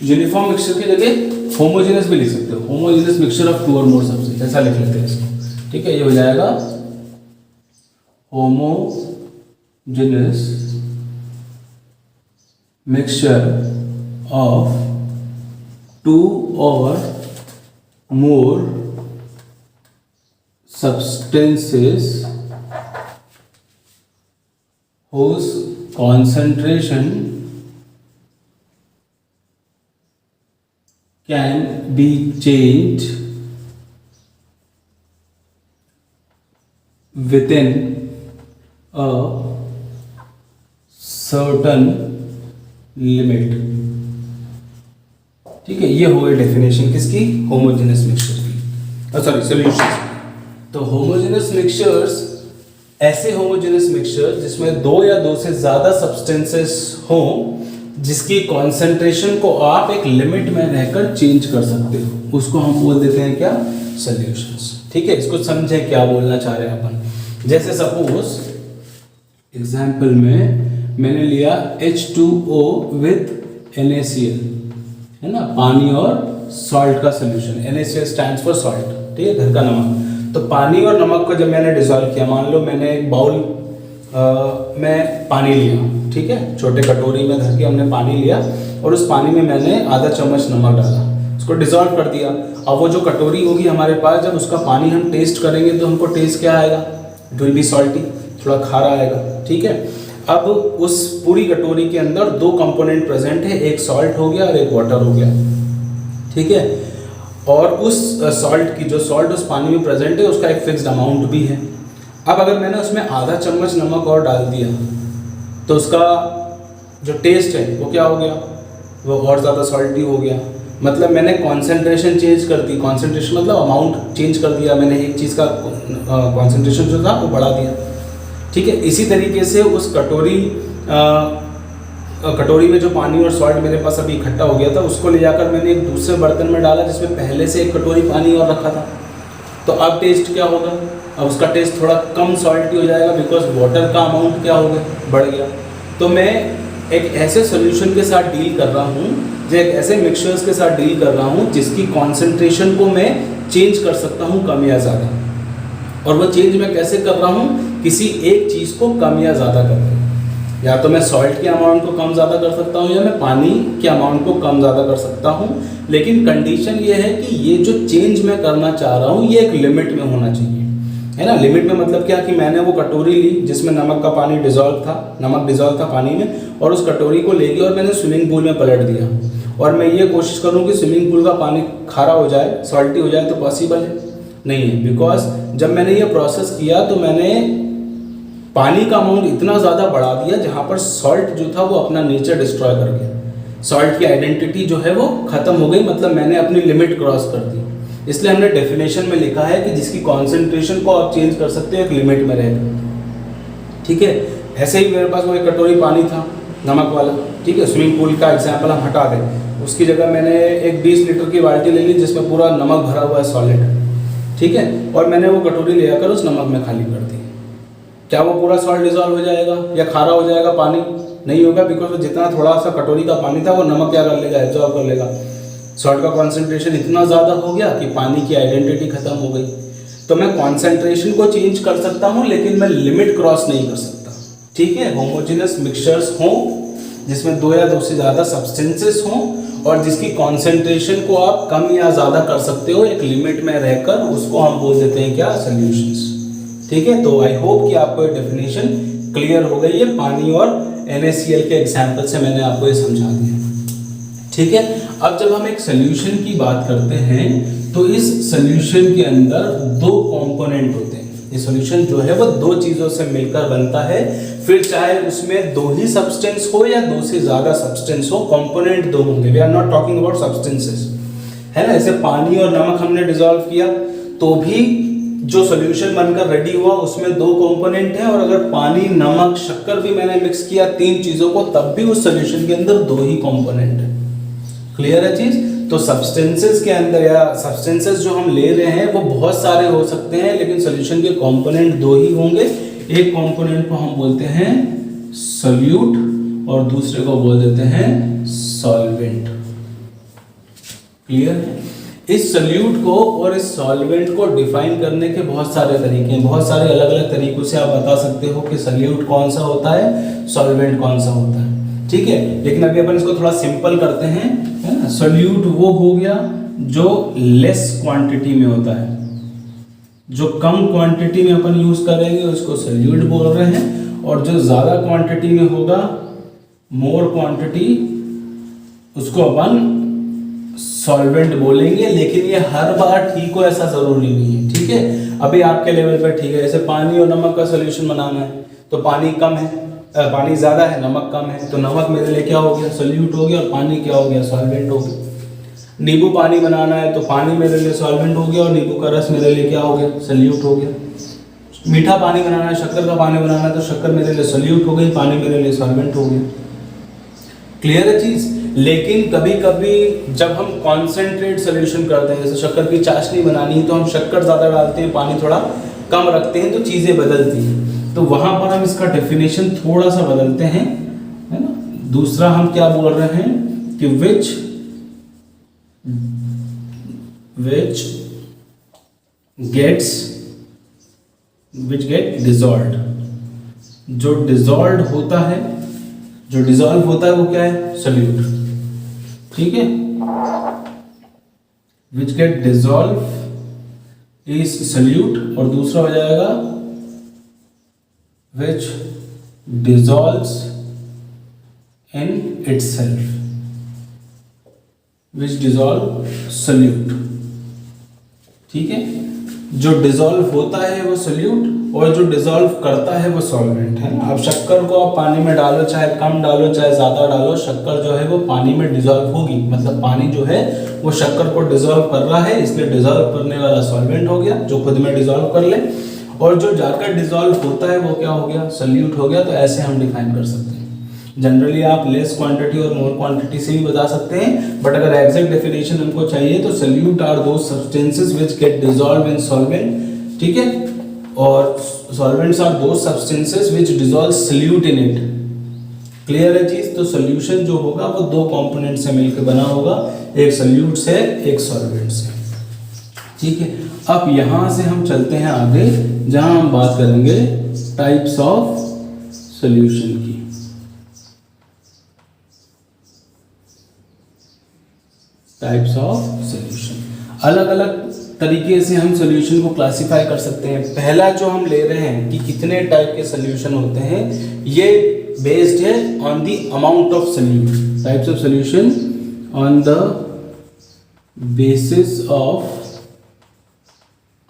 यूनिफॉर्म मिक्सचर की जगह होमोजेनस भी लिख सकते हो, होमोजेनस मिक्सचर ऑफ टू और मोर सब्सटेंस, ऐसा लिख लेते हैं इसको। ठीक है, ये हो जाएगा होमोजेनस मिक्सचर ऑफ टू और मोर substances whose concentration can be changed within a certain limit। ठीक है, ये हो गई डेफिनेशन किसकी, होमोजेनस मिक्सचर की, सॉरी सॉल्यूशंस। तो होमोजेनस मिक्सचर्स ऐसे होमोजेनस मिक्सचर जिसमें दो या दो से ज्यादा सब्सटेंसेस हो, जिसकी कॉन्सेंट्रेशन को आप एक लिमिट में रहकर चेंज कर सकते हो, उसको हम बोल देते हैं क्या, सॉल्यूशंस। ठीक है, इसको समझें क्या बोलना चाह रहे हैं अपन। जैसे सपोज एग्जांपल में मैंने लिया H2O विद NaCl, है ना, पानी और सॉल्ट का solution. NaCl stands for salt, ठीक है, घर का नमक। तो पानी और नमक को जब मैंने डिसॉल्व किया, मान लो मैंने एक बाउल में पानी लिया, ठीक है, छोटे कटोरी में धर के हमने पानी लिया, और उस पानी में मैंने आधा चम्मच नमक डाला, उसको डिसॉल्व कर दिया। अब वो जो कटोरी होगी हमारे पास, जब उसका पानी हम टेस्ट करेंगे तो हमको टेस्ट क्या आएगा, इट विल बी सॉल्टी, थोड़ा खारा आएगा। ठीक है, अब उस पूरी कटोरी के अंदर दो कंपोनेंट प्रेजेंट है, एक सॉल्ट हो गया और एक वाटर हो गया। ठीक है, और उस सॉल्ट की, जो सॉल्ट उस पानी में प्रेजेंट है, उसका एक फिक्स्ड अमाउंट भी है। अब अगर मैंने उसमें आधा चम्मच नमक और डाल दिया तो उसका जो टेस्ट है वो क्या हो गया, वो और ज़्यादा सॉल्टी हो गया। मतलब मैंने कॉन्सेंट्रेशन चेंज कर दी, कॉन्सेंट्रेशन मतलब अमाउंट चेंज कर दिया, मैंने एक चीज़ का कॉन्सेंट्रेशन जो था वो बढ़ा दिया। ठीक है, इसी तरीके से उस कटोरी में जो पानी और सॉल्ट मेरे पास अभी इकट्ठा हो गया था, उसको ले जाकर मैंने एक दूसरे बर्तन में डाला जिसमें पहले से एक कटोरी पानी और रखा था। तो अब टेस्ट क्या होगा, अब उसका टेस्ट थोड़ा कम सॉल्टी हो जाएगा, बिकॉज वाटर का अमाउंट क्या हो गया, बढ़ गया। तो मैं एक ऐसे सॉल्यूशन के साथ डील कर रहा हूँ, जो एक ऐसे मिक्सचर्स के साथ डील कर रहा हूँ जिसकी कॉन्सेंट्रेशन को मैं चेंज कर सकता हूँ, कम या ज़्यादा। और वो चेंज मैं कैसे कर रहा हूँ, किसी एक चीज़ को कम या ज़्यादा करके। या तो मैं सॉल्ट के अमाउंट को कम ज़्यादा कर सकता हूँ, या मैं पानी के अमाउंट को कम ज़्यादा कर सकता हूँ। लेकिन कंडीशन ये है कि ये जो चेंज मैं करना चाह रहा हूँ ये एक लिमिट में होना चाहिए, है ना। लिमिट में मतलब क्या कि मैंने वो कटोरी ली जिसमें नमक का पानी डिजॉल्व था, नमक डिजॉल्व था पानी में, और उस कटोरी को ले गया और मैंने स्विमिंग पूल में पलट दिया, और मैं ये कोशिश करूँ कि स्विमिंग पूल का पानी खारा हो जाए, सॉल्टी हो जाए, तो पॉसिबल है नहीं है। बिकॉज जब मैंने ये प्रोसेस किया तो मैंने पानी का अमाउंट इतना ज़्यादा बढ़ा दिया जहाँ पर सॉल्ट जो था वो अपना नेचर डिस्ट्रॉय कर गया, सॉल्ट की आइडेंटिटी जो है वो ख़त्म हो गई, मतलब मैंने अपनी लिमिट क्रॉस कर दी। इसलिए हमने डेफिनेशन में लिखा है कि जिसकी कॉन्सेंट्रेशन को आप चेंज कर सकते हो एक लिमिट में रहकर। ठीक है, ऐसे ही मेरे पास वो एक कटोरी पानी था नमक वाला, ठीक है, स्विमिंग पूल का एग्जाम्पल हम हटा दें, उसकी जगह मैंने एक 20 लीटर की बाल्टी ले ली जिसमें पूरा नमक भरा हुआ है सॉलिड, ठीक है, और मैंने वो कटोरी ले आकर उस नमक में खाली कर दी। क्या वो पूरा सॉल्ट डिजॉल्व हो जाएगा या खारा हो जाएगा पानी? नहीं होगा, बिकॉज जितना थोड़ा सा कटोरी का पानी था वो नमक क्या कर लेगा, एब्जॉर्ब कर लेगा। सॉल्ट का कॉन्सेंट्रेशन इतना ज़्यादा हो गया कि पानी की आइडेंटिटी खत्म हो गई। तो मैं कॉन्सेंट्रेशन को चेंज कर सकता हूँ लेकिन मैं लिमिट क्रॉस नहीं कर सकता। ठीक है, होमोजेनस मिक्सचर्स हों जिसमें दो या दो से ज़्यादा सब्सटेंसेस हों और जिसकी कॉन्सेंट्रेशन को आप कम या ज़्यादा कर सकते हो एक लिमिट में रहकर, उसको हम बोल देते हैं क्या, सॉल्यूशंस। ठीक है, तो आई होप कि आपको ये डेफिनेशन क्लियर हो गई है। पानी और NaCl के एग्जाम्पल से मैंने आपको ये समझा दिया। ठीक है, अब जब हम एक सोल्यूशन की बात करते हैं तो इस सोल्यूशन के अंदर दो कंपोनेंट होते हैं। ये सोल्यूशन जो है वो दो चीज़ों से मिलकर बनता है, फिर चाहे उसमें दो ही सब्सटेंस हो या दो से ज़्यादा सब्सटेंस हो, कंपोनेंट दो होंगे। We are not talking about substances, है ना। ऐसे पानी और नमक हमने डिसॉल्व किया तो भी जो सोल्यूशन बनकर रेडी हुआ उसमें दो कंपोनेंट हैं, और अगर पानी, नमक, शक्कर भी मैंने मिक्स किया तीन चीज़ों को, तब भी उस सोल्यूशन के अंदर दो ही कंपोनेंट है। क्लियर है चीज़? तो सब्सटेंसेस के अंदर या सब्सटेंसेस जो हम ले रहे हैं वो बहुत सारे हो सकते हैं, लेकिन सोल्यूशन के कंपोनेंट दो ही होंगे। एक कंपोनेंट को हम बोलते हैं सोल्यूट और दूसरे को बोल देते हैं सॉल्वेंट। क्लियर है? इस सोल्यूट को और इस सॉल्वेंट को डिफाइन करने के बहुत सारे तरीके हैं। बहुत सारे अलग अलग तरीकों से आप बता सकते हो कि सोल्यूट कौन सा होता है, सॉल्वेंट कौन सा होता है। ठीक है, लेकिन अभी अपन इसको थोड़ा सिंपल करते हैं, है ना। सोल्यूट वो हो गया जो लेस क्वांटिटी में होता है, जो कम क्वांटिटी में अपन यूज करेंगे उसको सोल्यूट बोल रहे हैं, और जो ज्यादा क्वांटिटी में होगा, मोर क्वांटिटी, उसको अपन सॉल्वेंट बोलेंगे। लेकिन ये हर बार ठीक हो ऐसा जरूरी नहीं है। ठीक है, अभी आपके लेवल पर ठीक है। जैसे पानी और नमक का सोल्यूशन बनाना है तो पानी कम है, पानी ज्यादा है, नमक कम है, तो नमक मेरे लिए क्या हो गया, सोल्यूट हो गया, और पानी क्या हो गया, सॉल्वेंट हो गया। नींबू पानी बनाना है तो पानी मेरे लिए सॉल्वेंट हो गया और नींबू का रस मेरे लिए क्या हो गया, सोल्यूट हो गया। मीठा पानी बनाना है, शक्कर का पानी बनाना है तो शक्कर मेरे लिए सोल्यूट हो गई, पानी मेरे लिए सॉल्वेंट हो गया। क्लियर है चीज? लेकिन कभी कभी जब हम कॉन्सेंट्रेट सोल्यूशन करते हैं, जैसे शक्कर की चाशनी बनानी है तो हम शक्कर ज़्यादा डालते हैं, पानी थोड़ा कम रखते हैं, तो चीज़ें बदलती हैं। तो वहाँ पर हम इसका डेफिनेशन थोड़ा सा बदलते हैं, है ना। दूसरा हम क्या बोल रहे हैं कि विच गेट डिसॉल्व्ड। जो डिसॉल्व होता है वो क्या है, सोल्यूट। ठीक है, which get dissolve is solute, और दूसरा हो जाएगा which dissolves in itself, which dissolve solute। ठीक है, जो डिसॉल्व होता है वो सोल्यूट और जो डिसॉल्व करता है वो सॉल्वेंट है ना। अब शक्कर को आप पानी में डालो, चाहे कम डालो चाहे ज़्यादा डालो, शक्कर जो है वो पानी में डिसॉल्व होगी। मतलब पानी जो है वो शक्कर को डिसॉल्व कर रहा है, इसलिए डिसॉल्व करने वाला सॉल्वेंट हो गया जो खुद में डिसॉल्व कर ले, और जो जाकर डिसॉल्व होता है वो क्या हो गया, सोल्यूट हो गया। तो ऐसे हम डिफाइन कर सकते हैं। जनरली आप लेस क्वांटिटी और मोर क्वांटिटी से भी बता सकते हैं, बट अगर एग्जैक्ट डेफिनेशन हमको चाहिए तो solute are those substances which get dissolve in solvent. ठीक है, और solvents are those substances which dissolve solute in it. Clear है चीज? तो सोल्यूशन जो होगा वो दो कंपोनेंट से मिलकर बना होगा, एक सोल्यूट से एक सॉल्वेंट से। ठीक है, अब यहां से हम चलते हैं आगे, जहां हम बात करेंगे टाइप्स ऑफ सॉल्यूशन की। टाइप्स ऑफ सॉल्यूशन, अलग अलग तरीके से हम सॉल्यूशन को क्लासिफाई कर सकते हैं। पहला जो हम ले रहे हैं कि कितने टाइप के सॉल्यूशन होते हैं, ये बेस्ड है on the amount of solute. Types of solution on the basis of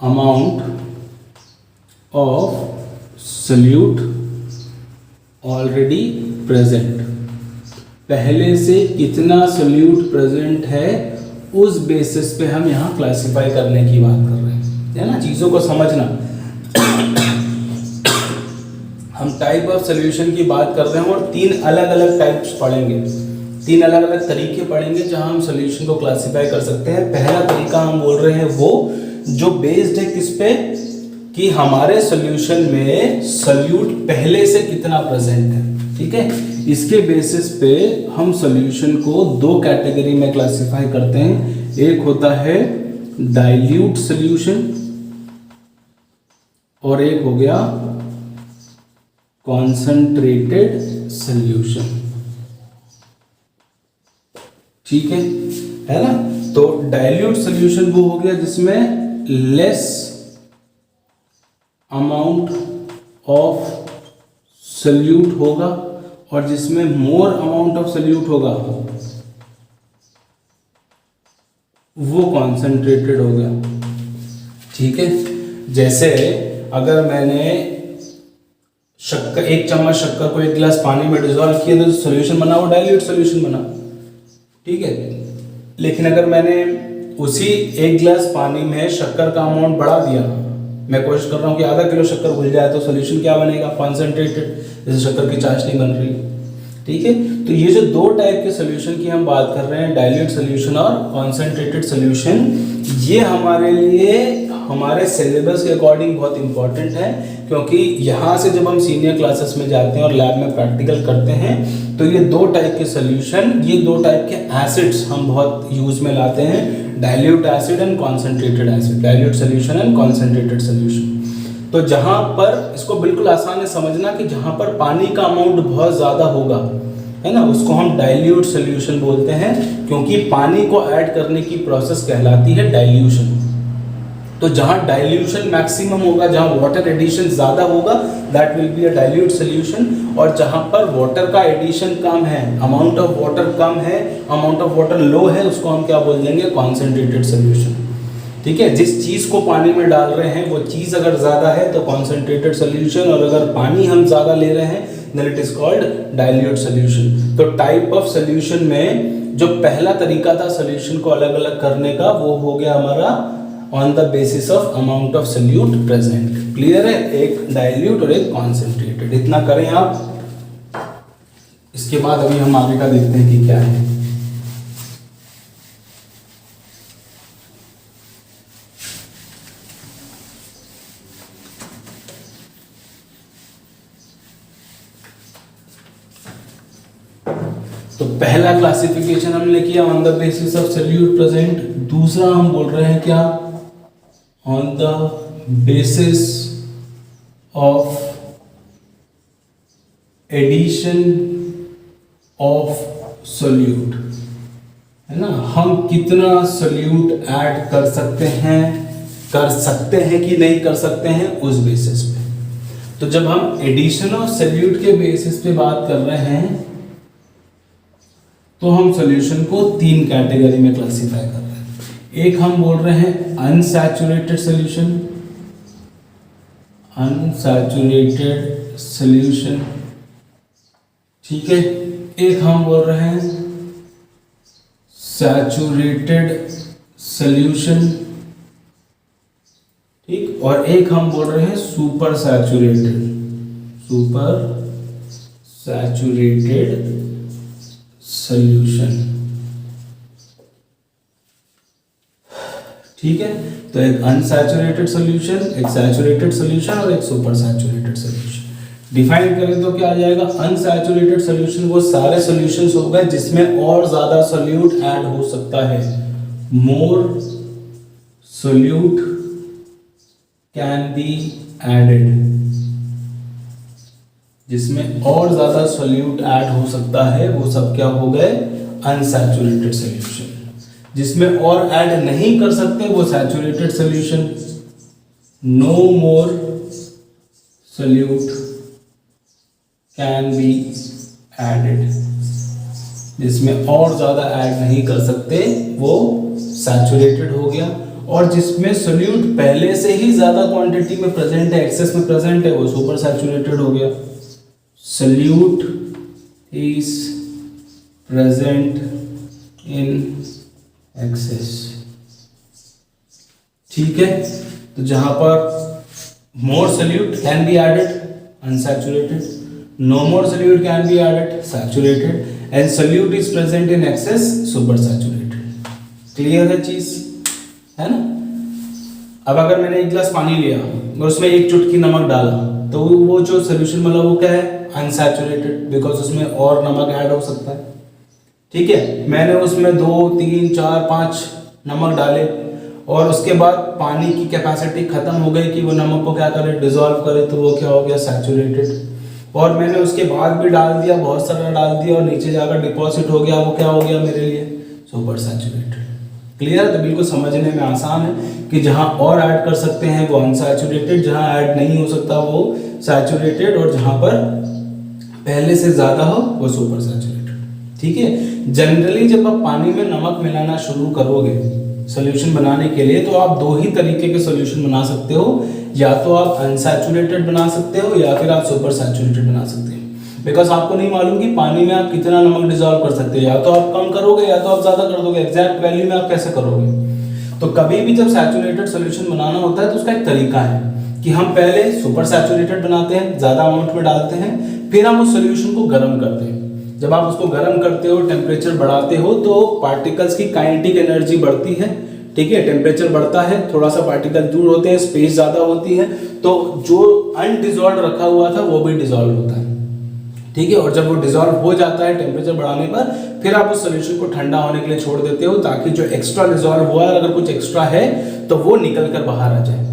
amount of solute already present। पहले से कितना सोल्यूट प्रेजेंट है उस बेसिस पे हम यहाँ क्लासिफाई करने की बात कर रहे हैं, है ना। चीज़ों को समझना हम टाइप ऑफ सोल्यूशन की बात कर रहे हैं और तीन अलग अलग टाइप्स पढ़ेंगे, तीन अलग अलग तरीके पढ़ेंगे जहाँ हम सोल्यूशन को क्लासिफाई कर सकते हैं। पहला तरीका हम बोल रहे हैं वो जो बेस्ड है किस पे, कि हमारे सॉल्यूशन में सॉल्यूट पहले से कितना प्रेजेंट है। ठीक है, इसके बेसिस पे हम सॉल्यूशन को दो कैटेगरी में क्लासिफाई करते हैं। एक होता है डाइल्यूट सॉल्यूशन और एक हो गया कॉन्सेंट्रेटेड सॉल्यूशन। ठीक है ना। तो डाइल्यूट सॉल्यूशन वो हो गया जिसमें लेस अमाउंट ऑफ सॉल्यूट होगा और जिसमें मोर अमाउंट ऑफ सॉल्यूट होगा वो कॉन्सेंट्रेटेड हो गया। ठीक है, जैसे अगर मैंने शक्कर, 1 चम्मच शक्कर को 1 गिलास पानी में डिसॉल्व किया तो सॉल्यूशन बना, वो डाइल्यूट सॉल्यूशन बना। ठीक है, लेकिन अगर मैंने उसी 1 गिलास पानी में शक्कर का अमाउंट बढ़ा दिया, मैं कोशिश कर रहा हूँ कि आधा किलो शक्कर घुल जाए, तो सॉल्यूशन क्या बनेगा? कॉन्सेंट्रेटेड, जैसे शक्कर की चाशनी बन रही है। ठीक है, तो ये जो दो टाइप के सॉल्यूशन की हम बात कर रहे हैं, डाइल्यूट सॉल्यूशन और कॉन्सेंट्रेटेड सॉल्यूशन, ये हमारे लिए हमारे सिलेबस के अकॉर्डिंग बहुत इंपॉर्टेंट है, क्योंकि यहाँ से जब हम सीनियर क्लासेस में जाते हैं और लैब में प्रैक्टिकल करते हैं तो ये दो टाइप के सॉल्यूशन, ये दो टाइप के एसिड्स हम बहुत यूज में लाते हैं, dilute acid and concentrated acid, dilute solution and concentrated solution. तो जहाँ पर इसको बिल्कुल आसान है समझना कि जहाँ पर पानी का अमाउंट बहुत ज़्यादा होगा, है ना, उसको हम डाइल्यूट सॉल्यूशन बोलते हैं, क्योंकि पानी को ऐड करने की प्रोसेस कहलाती है डाइल्यूशन। तो जहाँ डाइल्यूशन मैक्सिमम होगा, जहाँ वाटर एडिशन ज़्यादा होगा, that will be a dilute solution. और जहाँ पर वाटर का एडिशन कम है, अमाउंट ऑफ वाटर कम है, अमाउंट ऑफ वाटर लो है, उसको हम क्या बोल देंगे? Concentrated solution. ठीक है, जिस चीज़ को पानी में डाल रहे हैं वो चीज़ अगर ज़्यादा है तो कॉन्सेंट्रेटेड सॉल्यूशन, और अगर पानी हम ज़्यादा ले रहे हैं then it is called dilute solution. तो टाइप ऑफ सॉल्यूशन में जो पहला तरीका था सॉल्यूशन को अलग अलग करने का, वो हो गया हमारा on the basis of amount of solute present. Clear है? एक डाइल्यूट और एक कॉन्सेंट्रेटेड। इतना करें आप, इसके बाद अभी हम आगे का देखते हैं कि क्या है। तो पहला क्लासिफिकेशन हमने किया on the basis of solute present. दूसरा हम बोल रहे हैं क्या? On the basis of addition of solute, है ना, हम कितना सॉल्यूट ऐड कर सकते हैं कि नहीं कर सकते हैं, उस बेसिस पे। तो जब हम एडिशन ऑफ सॉल्यूट के बेसिस पे बात कर रहे हैं तो हम सॉल्यूशन को 3 कैटेगरी में क्लासिफाई कर रहे हैं। एक हम बोल रहे हैं अनसैचुरेटेड सॉल्यूशन, अनसैचुरेटेड सॉल्यूशन। ठीक है, एक हम बोल रहे हैं सैचुरेटेड सॉल्यूशन, ठीक, और एक हम बोल रहे हैं super saturated, super saturated solution. ठीक है, तो एक अनसैचुरेटेड सॉल्यूशन, एक सैचुरेटेड सॉल्यूशन और एक सुपर सैचुरेटेड सॉल्यूशन। डिफाइन करें तो क्या आ जाएगा? अनसैचुरेटेड सॉल्यूशन वो सारे सॉल्यूशंस हो गए जिसमें और ज्यादा सॉल्यूट ऐड हो सकता है, more solute can be added, जिसमें और ज्यादा सॉल्यूट ऐड हो सकता है वो सब क्या हो गए? Unsaturated solution. जिसमें और ऐड नहीं कर सकते वो saturated solution. No more solute can be added, जिसमें और ज्यादा ऐड नहीं कर सकते वो सैचुरेटेड हो गया। और जिसमें सॉल्यूट पहले से ही ज्यादा क्वांटिटी में प्रेजेंट है, एक्सेस में प्रेजेंट है, वो सुपर सैचुरेटेड हो गया। Solute is present in excess। ठीक है, तो जहां पर more solute can be added, unsaturated, no more solute can be added, saturated, and solute is present in excess, super saturated। Clear है चीज, है ना? अब अगर मैंने एक गिलास पानी लिया और उसमें एक चुटकी नमक डाला तो वो जो सोल्यूशन मतलब वो क्या है, अनसैचुरेटेड, बिकॉज उसमें और नमक ऐड हो सकता है। ठीक है, मैंने उसमें 2 3 4 5 नमक डाले और उसके बाद पानी की कैपेसिटी खत्म हो गई कि वो नमक को क्या करे, डिसॉल्व करे, तो वो क्या हो गया, सैचुरेटेड। और मैंने उसके बाद भी डाल दिया, बहुत सारा डाल दिया और नीचे जाकर डिपॉजिट हो गया, वो क्या हो गया मेरे लिए, सुपर सैचुरेटेड। क्लियर है? तो बिल्कुल समझने में आसान है कि जहां और ऐड कर सकते हैं वो अनसैचुरेटेड, जहां ऐड नहीं हो सकता वो सैचुरेटेड, और जहां पर पहले से ज्यादा हो वो सुपर सैचुरेटेड। ठीक है, जनरली जब आप पानी में नमक मिलाना शुरू करोगे सॉल्यूशन बनाने के लिए, तो आप 2 ही तरीके के सॉल्यूशन बना सकते हो, या तो आप अनसैचुरेटेड बना सकते हो या फिर आप सुपर सैचुरेटेड बना सकते हो। बिकॉज आपको नहीं मालूम कि पानी में आप कितना नमक डिसॉल्व कर सकते हो, या तो आप कम करोगे या तो आप ज्यादा कर दोगे, एग्जैक्ट वैल्यू में आप कैसे करोगे। तो कभी भी जब सैचुरेटेड सॉल्यूशन बनाना होता है तो उसका एक तरीका है कि हम पहले सुपर सैचुरेटेड बनाते हैं, ज्यादा अमाउंट में डालते हैं, फिर हम उस सॉल्यूशन को गर्म करते हैं। जब आप उसको गर्म करते हो, टेम्परेचर बढ़ाते हो, तो पार्टिकल्स की काइनेटिक एनर्जी बढ़ती है। ठीक है, टेम्परेचर बढ़ता है, थोड़ा सा पार्टिकल दूर होते हैं, स्पेस ज्यादा होती है, तो जो अनडिसॉल्व रखा हुआ था वो भी डिसॉल्व होता है। ठीक है, और जब वो डिसॉल्व हो जाता है टेम्परेचर बढ़ाने पर, फिर आप उस सॉल्यूशन को ठंडा होने के लिए छोड़ देते हो, ताकि जो एक्स्ट्रा डिसॉल्व हुआ है, अगर कुछ एक्स्ट्रा है तो वो निकल कर बाहर आ जाए।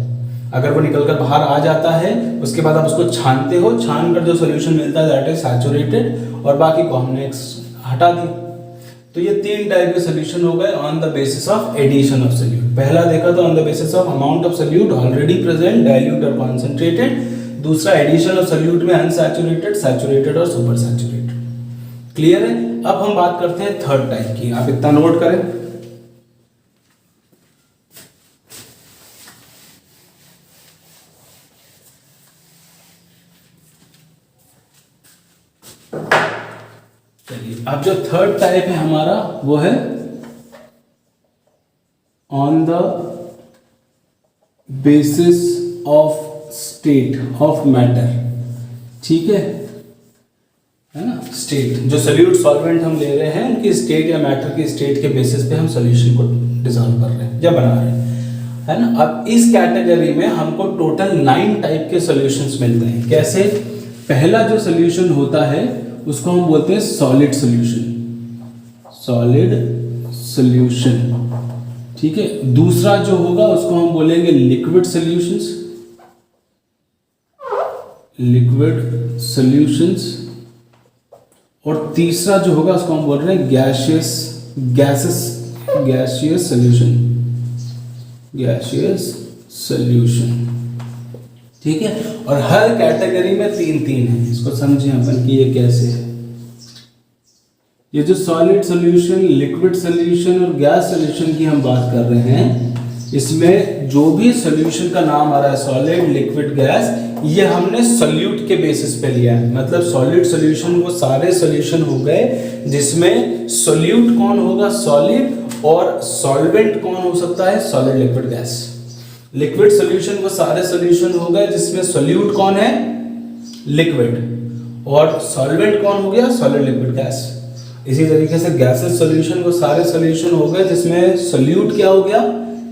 अगर वो निकल कर बाहर आ जाता है, उसके बाद आप उसको छानते हो, छान कर जो सॉल्यूशन मिलता है दैट इज सैचुरेटेड, और बाकी को हमने हटा दिया। तो ये 3 टाइप के सॉल्यूशन हो गए on the basis of addition of solute. पहला देखा तो on the basis of amount of solute already present, dilute और कॉन्सेंट्रेटेड। दूसरा एडिशन ऑफ सोल्यूट में अनसैचुरेटेड, सैचुरेटेड और सुपर सैचुरेटेड। क्लियर है? अब हम बात करते हैं थर्ड टाइप की। आप इतना नोट करें, चलिए अब जो थर्ड टाइप है हमारा वो है on the basis of state of matter. ठीक है ना, स्टेट, जो सोल्यूट सॉल्वेंट हम ले रहे हैं उनकी स्टेट या मैटर की स्टेट के बेसिस पे हम सॉल्यूशन को डिसॉल्व कर रहे हैं या बना रहे हैं, है ना। अब इस कैटेगरी में हमको टोटल 9 टाइप के सॉल्यूशंस मिलते हैं। कैसे? पहला जो सॉल्यूशन होता है उसको हम बोलते हैं सॉलिड सॉल्यूशन, सॉलिड सॉल्यूशन। ठीक है, दूसरा जो होगा उसको हम बोलेंगे लिक्विड सॉल्यूशंस, लिक्विड सॉल्यूशंस। और तीसरा जो होगा उसको हम बोल रहे हैं gaseous, gaseous solution, gaseous solution. ठीक है, और हर कैटेगरी में 3-3 है। इसको समझें अपन कि ये कैसे है। ये जो सॉलिड सॉल्यूशन, लिक्विड सॉल्यूशन और गैस सॉल्यूशन की हम बात कर रहे हैं, इसमें जो भी सॉल्यूशन का नाम आ रहा है, सॉलिड, लिक्विड, गैस, ये हमने सॉल्यूट के बेसिस पे लिया है। मतलब सॉलिड सॉल्यूशन वो सारे सॉल्यूशन हो गए जिसमें सॉल्यूट कौन होगा, सॉलिड, और सॉल्वेंट कौन हो सकता है, solid, liquid, gas. Liquid solution वो सारे सॉल्यूशन हो गए जिसमें सॉल्यूट कौन है, लिक्विड, और सॉल्वेंट कौन हो गया, सॉलिड, लिक्विड, गैस। इसी तरीके से गैसेस सॉल्यूशन वो सारे सॉल्यूशन हो गए जिसमें सॉल्यूट क्या हो गया,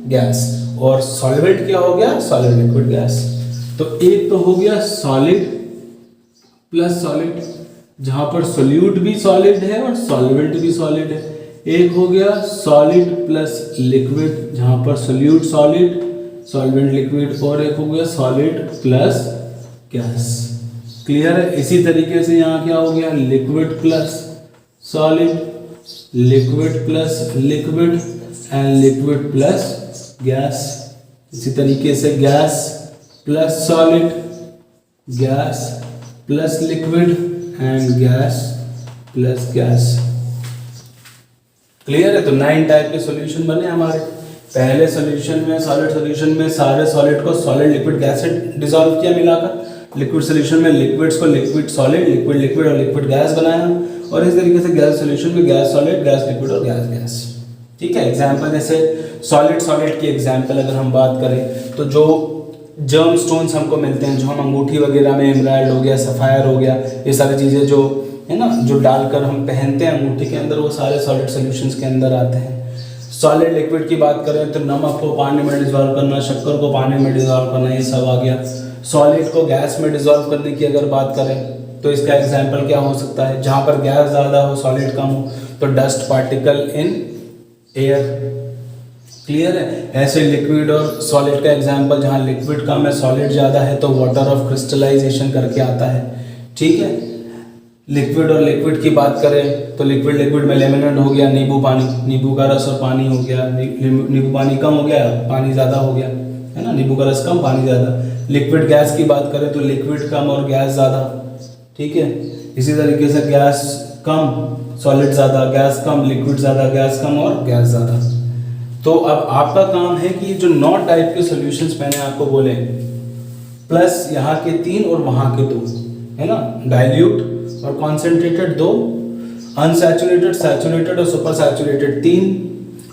गैस, और सॉल्वेंट क्या हो गया, सॉलिड, लिक्विड, गैस। तो एक तो हो गया सॉलिड प्लस सॉलिड, जहां पर सॉल्यूट भी सॉलिड है और सॉल्वेंट भी सॉलिड है। एक हो गया सॉलिड प्लस लिक्विड, जहां पर सॉल्यूट सॉलिड, सॉल्वेंट लिक्विड, और एक हो गया सॉलिड प्लस गैस। क्लियर है? इसी तरीके से यहाँ क्या हो गया, liquid plus solid, liquid plus liquid, and liquid plus gas. इसी तरीके से gas plus solid, gas plus liquid, and gas plus gas. Clear है? तो 9 टाइप के सॉल्यूशन बने हमारे। पहले सॉल्यूशन में, सॉलिड सॉल्यूशन में सारे सॉलिड को सॉलिड, लिक्विड, गैस से डिसॉल्व किया मिलाकर। लिक्विड सॉल्यूशन में लिक्विड्स को लिक्विड सॉलिड, लिक्विड लिक्विड और लिक्विड गैस बनाया। और इस तरीके से गैस सॉल्यूशन में गैस सॉलिड, गैस लिक्विड और गैस गैस। ठीक है, एग्जाम्पल जैसे सॉलिड सॉलिड की एग्जाम्पल अगर हम बात करें तो जो जर्म स्टोन्स हमको मिलते हैं, जो हम अंगूठी वगैरह में, एमराल्ड हो गया, सफायर हो गया, ये सारी चीज़ें जो है ना, जो डालकर हम पहनते हैं अंगूठी के अंदर, वो सारे सॉलिड सॉल्यूशंस के अंदर आते हैं। सॉलिड लिक्विड की बात करें तो नमक को पानी में डिजोल्व करना, शक्कर को पानी में डिजोल्व करना, ये सब आ गया। सॉलिड को गैस में डिजोल्व करने की अगर बात करें तो इसका एग्जाम्पल क्या हो सकता है, जहाँ पर गैस ज़्यादा हो सॉलिड कम हो तो dust particle in air. Clear है। ऐसे लिक्विड और सॉलिड का एग्जाम्पल, जहाँ लिक्विड कम है सॉलिड ज़्यादा है तो वाटर ऑफ क्रिस्टलाइजेशन करके आता है। ठीक है। लिक्विड और लिक्विड की बात करें तो लिक्विड में लेमिनेट हो गया नींबू पानी, नींबू का रस और पानी हो गया, नींबू पानी कम हो गया पानी ज़्यादा हो गया, है ना, नींबू का रस कम पानी ज़्यादा। लिक्विड गैस की बात करें तो लिक्विड कम और गैस ज़्यादा। ठीक है। इसी तरीके से गैस कम सॉलिड ज़्यादा, गैस कम लिक्विड ज़्यादा, गैस कम और गैस ज़्यादा। तो अब आपका काम है कि जो 9 टाइप के सॉल्यूशंस मैंने आपको बोले प्लस यहाँ के 3 और वहाँ के 2, है ना, डाइल्यूट और कॉन्सेंट्रेटेड 2, अनसैचुरेटेड, सैचुरेटेड और सुपर सैचुरेटेड 3,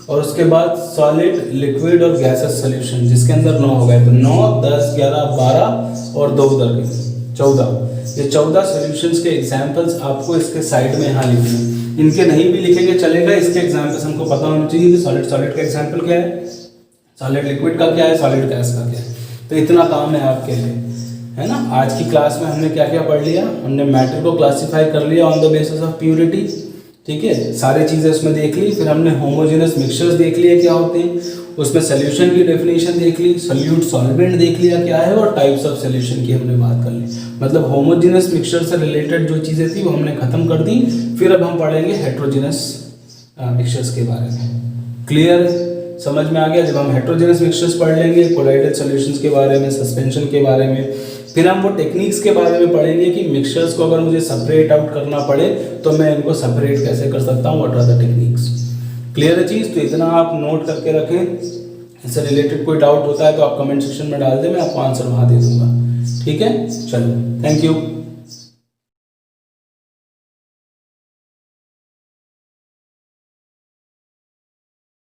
और उसके बाद सॉलिड, लिक्विड और गैसेस सॉल्यूशन जिसके अंदर 9 हो गए। तो 9, 10, 11, 12 और 2 उधर के 14। ये 14 सॉल्यूशंस के एग्जांपल्स आपको इसके साइड में यहाँ लिखने हैं। इनके नहीं भी लिखेंगे चलेगा, इसके एग्जांपल्स हमको पता होना चाहिए कि सॉलिड का एग्जांपल क्या है, सॉलिड लिक्विड का क्या है, सॉलिड गैस का क्या है। तो इतना काम है आपके लिए, है ना। आज की क्लास में हमने क्या क्या पढ़ लिया, हमने मैटर को क्लासिफाई कर लिया on the basis of purity. ठीक है, सारी चीज़ें उसमें देख ली। फिर हमने होमोजेनस मिक्सचर्स देख लिया क्या होते हैं, उसमें सोल्यूशन की डेफिनेशन देख ली, सोल्यूट सॉल्वेंट देख लिया क्या है, और टाइप्स ऑफ सोल्यूशन की हमने बात कर ली। मतलब होमोजेनस मिक्सचर से रिलेटेड जो चीज़ें थी वो हमने खत्म कर दी। फिर अब हम पढ़ेंगे हेट्रोजेनस मिक्सचर्स के बारे में। क्लियर, समझ में आ गया। जब हम हेट्रोजेनस मिक्सचर्स पढ़ लेंगे, कोलाइडल सॉल्यूशंस के बारे में, सस्पेंशन के बारे में, फिर हम वो टेक्निक्स के बारे में पढ़ेंगे कि मिक्सचर्स को अगर मुझे सेपरेट आउट करना पड़े तो मैं इनको सेपरेट कैसे कर सकता हूँ, what are the techniques. Clear है चीज़। तो इतना आप नोट करके रखें। इससे रिलेटेड कोई डाउट होता है तो आप कमेंट सेक्शन में डाल दें, मैं आपको आंसर वहाँ दे दूंगा। ठीक है, चलो, थैंक यू।